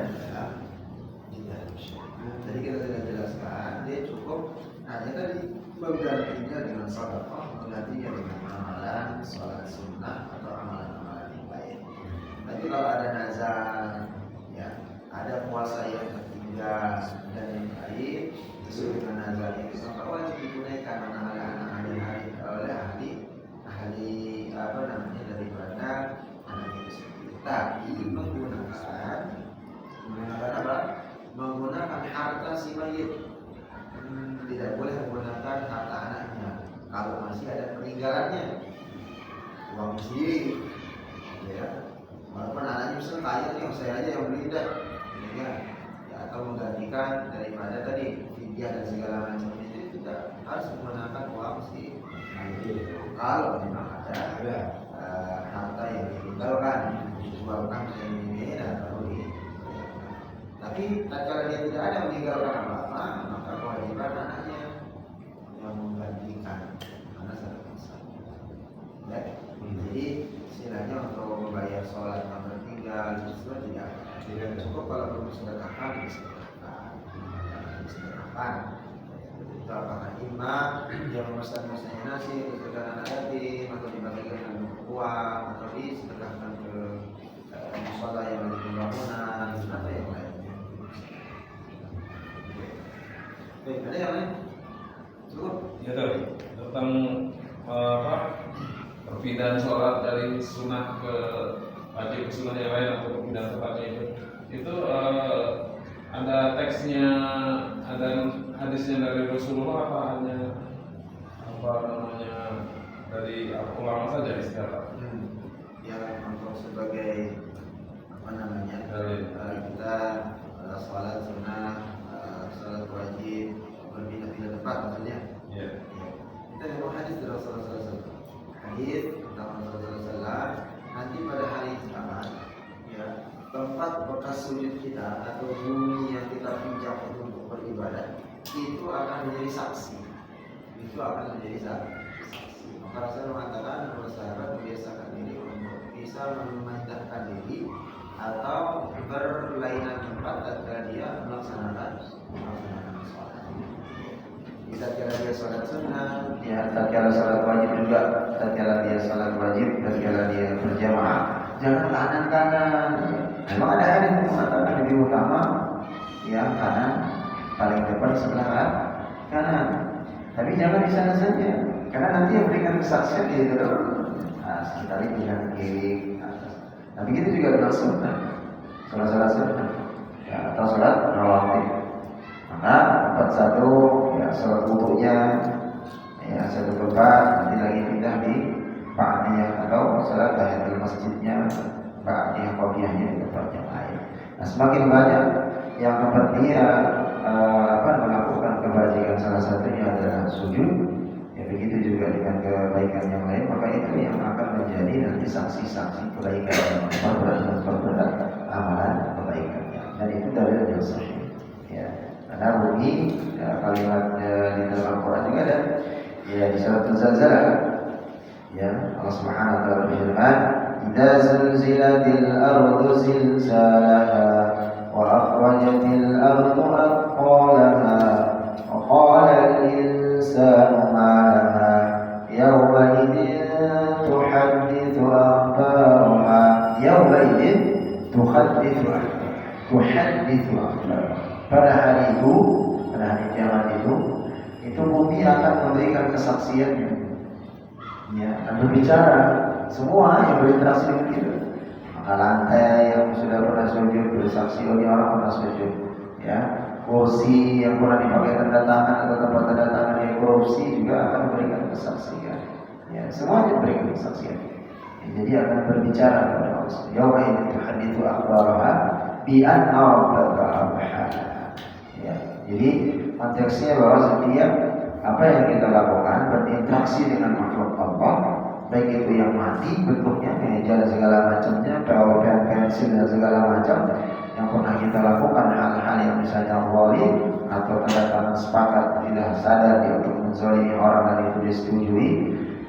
di dalam syariat. Jadi kita sudah jelaskan, dia cukup hanya tadi menggantinya dengan sedekah, menggantinya dengan amalan sholat sunnah atau amalan-amalan yang lain. Tapi kalau ada nazar, ya ada puasa yang tertinggal dan yang lain, sesuai dengan nazar itu maka wajib ditunaikan oleh ahli apa namanya daripada anak itu sendiri. Tapi menggunakan apa? Menggunakan harta si mayit. Tidak boleh menggunakan harta anaknya kalau masih ada peninggalannya, uang sendiri, ya. Walaupun anaknya misalnya kaya nih, saya aja yang beli dah, ya, atau menggantikan daripada tadi fidyah dan segala macam itu tidak harus menggunakan uang si mayit. Kalau memang ada harta yang ditinggalkan, disebabkan ini atau ini. Tapi tatkala dia tidak ada meninggalkan apa-apa, maka kewajiban anaknya yang menggantikan karena sangat besar. Ya. Jadi istilahnya untuk membayar sholat yang tertinggal itu tidak cukup kalau belum sedekahkan disedekahkan. Itu apakah imam yang memesan-mesannya nasi disedekahkan anak yatim atau dibagikan dengan uang atau disedekahkan ke musola yang ada di bangunan atau yang lain. Baik, ada yang lain? Cukup? Ya tuh, tentang perpindahan sholat dari sunnah ke wajib ke sunnah yang lain atau perpindahan tempatnya itu ada teksnya, ada hadisnya dari Rasulullah apa hanya apa namanya dari ulama saja istilah? Ya untuk sebagai apa namanya kita sholat sunnah, sholat wajib berpindah-pindah tempat maksudnya. Ya. Kita memang hadis dari Rasulullah SAW. Hadis tentang Rasulullah SAW. Nanti pada hari kiamat, ya tempat bekas sujud kita atau bumi yang kita pinjam untuk beribadah itu akan menjadi saksi. Itu akan menjadi saksi. Maka Rasul mengatakan para sahabat membiasakan diri untuk bisa memindahkan diri atau berlainan tempat ketika dia melaksanakan sholat. Tatkala dia sholat sunnah, ya tatkala sholat wajib juga, tatkala dia sholat wajib, tatkala dia berjamaah, jangan kanan. Memang ada hadis yang mengatakan lebih utama yang kanan, paling depan sebelah kanan. Tapi jangan di sana saja, karena nanti yang berikan kesaksian itu sekali pilihan kiri atas. Nah begitu juga dengan sunnah, sholat sunnah, ya, atau sholat rawatib. Maka tempat satu, ya sholat wudunya, ya satu tempat, nanti lagi pindah di ba'diyah atau sholat tahiyatul masjidnya, ba'diyah qadiyahnya di tempat yang lain. Nah semakin banyak yang tempat dia melakukan kebajikan, salah satunya adalah sujud, ya begitu juga dengan kebaikan yang lain, maka itu yang akan menjadi nanti saksi-saksi kebaikan yang memperberat amalan kebaikannya, dan itu dalil yang sahih. Ya. Karena bunyi kalimat di dalam Al-Quran juga ada, ya di surat Al-Zalzalah, ya Allah Subhanahu wa taala berfirman, "Idza zulzilatil ardu zilzalaha wa akhrajatil ardu athqalaha wa qala al-insanu ma laha yawma idzin tuhaddithu akhbaraha yawma idzin tuhaddithu akhbaraha." Pada hari itu, pada hari kiamat itu bumi akan memberikan kesaksiannya, ya, akan berbicara semua yang berinteraksi dengan kita. Maka lantai yang sudah pernah sujud bersaksi, oh ini orang pernah sujud, ya. Kursi yang pernah dipakai tanda tangan atau tempat tanda tangan yang korupsi juga akan memberikan kesaksian, ya, semuanya memberikan kesaksian. Ya, jadi akan berbicara kepada Allah. Yauma idzin tuhadditsu akhbaraha bi anna rabbaka awha. Ya, jadi konteksnya bahwa setiap apa yang kita lakukan berinteraksi dengan makhluk Allah, baik itu yang mati bentuknya, meja dan segala macamnya, pensil dan segala macam yang pernah kita lakukan, hal-hal yang misalnya zalim atau tanda tangan sepakat tidak sadar dia untuk menzalimi orang dan itu disetujui,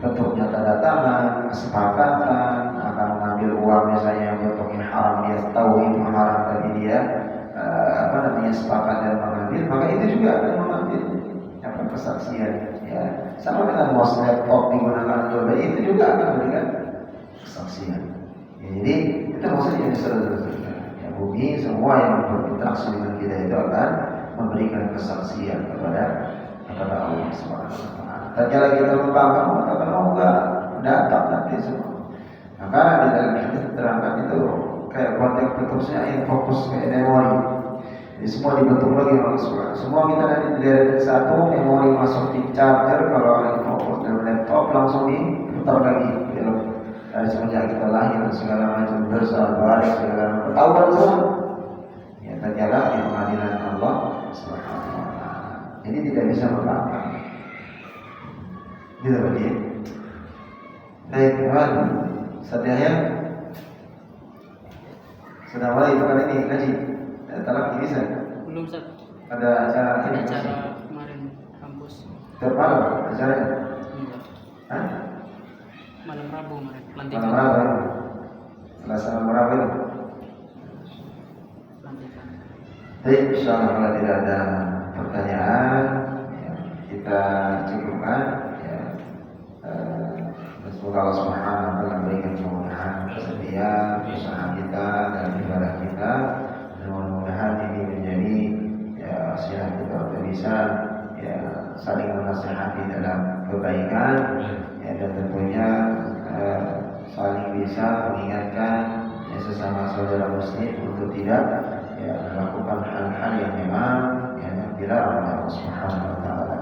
bentuknya tanda tangan kesepakatan akan mengambil uang misalnya yang bentuknya haram, dia tahu itu haram tapi dia sepakat dan mengambil, maka itu juga akan mengambil kesaksian. Ya, sama dengan mouse laptop digunakan jual beli, itu juga akan memberikan kesaksian. Ya, jadi itu maksudnya ya, bumi semua yang berinteraksi dengan kita itu akan memberikan kesaksian kepada Allah Subhanahu wa taala. Tatkala kita membangkang mengatakan enggak datang nanti semua. Maka di dalam hadis terangkan itu kayak konteks bentuknya yang fokus kayak memori. Jadi semua dibentuk lagi maksudnya. Semua kita nanti dari satu memori masuk di charger, kalau lagi fokus dalam laptop langsung diputar lagi film. Dari semenjak kita lahir segala macam dosa, baris segala macam ketahuan semua. Ya tatkala di pengadilan Allah Subhanahu wa taala. Jadi tidak bisa membangkang. Gitu berarti. Baik, teman. Setiap sudah mulai bukan ini ngaji. Talak bisa? Belum, Ustaz. Ada acara ini? Ada acara kemarin kampus. Tiap malam acaranya? Enggak. Hah? Malam Rabu kemarin. Pelantikan. Malam Rabu. Selasa malam Rabu itu. Pelantikan. Baik, insyaallah kalau tidak ada pertanyaan, ya, kita cukupkan. Ya. Semoga Allah Subhanahu wa taala memberikan kemudahan setiap usaha kita dan ibadah kita. Mudah-mudahan ini menjadi ya wasilah kita untuk bisa ya saling menasihati dalam kebaikan ya, dan tentunya saling bisa mengingatkan ya, sesama saudara muslim untuk tidak ya melakukan hal-hal yang memang ya dilarang oleh Allah Subhanahu wa taala.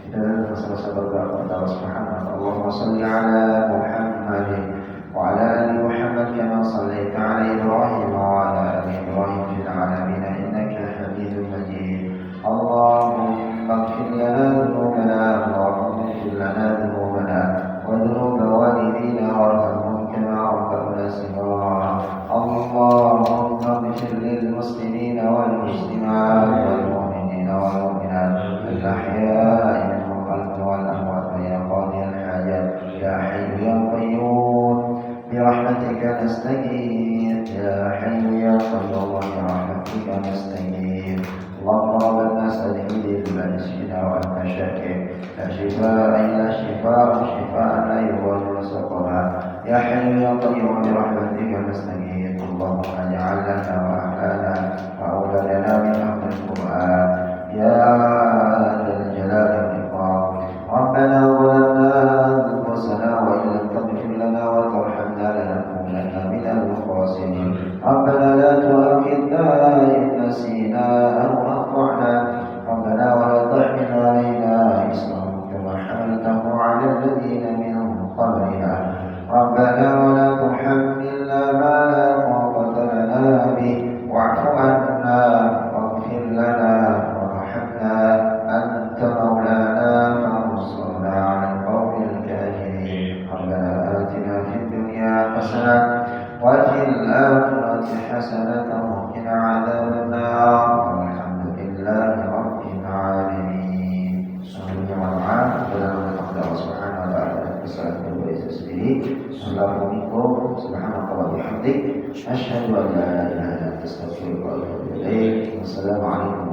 Dan sama-sama berdoa kepada Allah Subhanahu wa taala. Allahumma shalli ala Muhammadin wa ala ali Muhammad kama shallaita ala Ibrahim wa ala ali Ibrahim fil alamin innaka Hamidum Majid. Allahumma ighfir lana dhunubana Allahumma ighfir lana dhunubana wa dhunuba walidina warhamhum kama rabbawna shighara. Allahumma ighfir lil muslimina wal muslimat wal mu'minina wal mu'minat al ahya'i minhum wal amwat ya qadiyal hajat ya hayyu ya qayyum برحمتك نستغيث يا حي يا قيوم برحمتك نستغيث اللهم رب الناس اذهب بالبأسنا والمشاكل لا شفاء الا شفاء شفاء لا يغادر سقما يا حي يا قيوم برحمتك نستغيث اللهم اجعل لنا واهلنا واولادنا من اهل القران يا ذا الجلال والاكرام ربنا ظلمنا انفسنا وان لم تغفر لنا وترحمنا لنكونن من الخاسرين ربنا لا تؤاخذنا إن نسينا أو أخطأنا ربنا ولا تحمل علينا إصرا كما حملته على الذين من قبلنا ربنا ولا تحملنا ما لا طاقة لنا به واعف عنا واغفر لنا وارحمنا أنت مولانا فانصرنا على القوم الكافرين ربنا آتنا في الدنيا حسنة وفي الآخرة حسنة وقنا عذاب النار والحمد لله رب العالمين. Semoga bermanfaat dalam Allah Subhanahu wa taala dan kesalahan kita sendiri. Assalamualaikum subhanallahi wa bihamdik asyhadu an la ilaha illa anta astaghfiruka wa atubu ilaik. Wassalamualaikum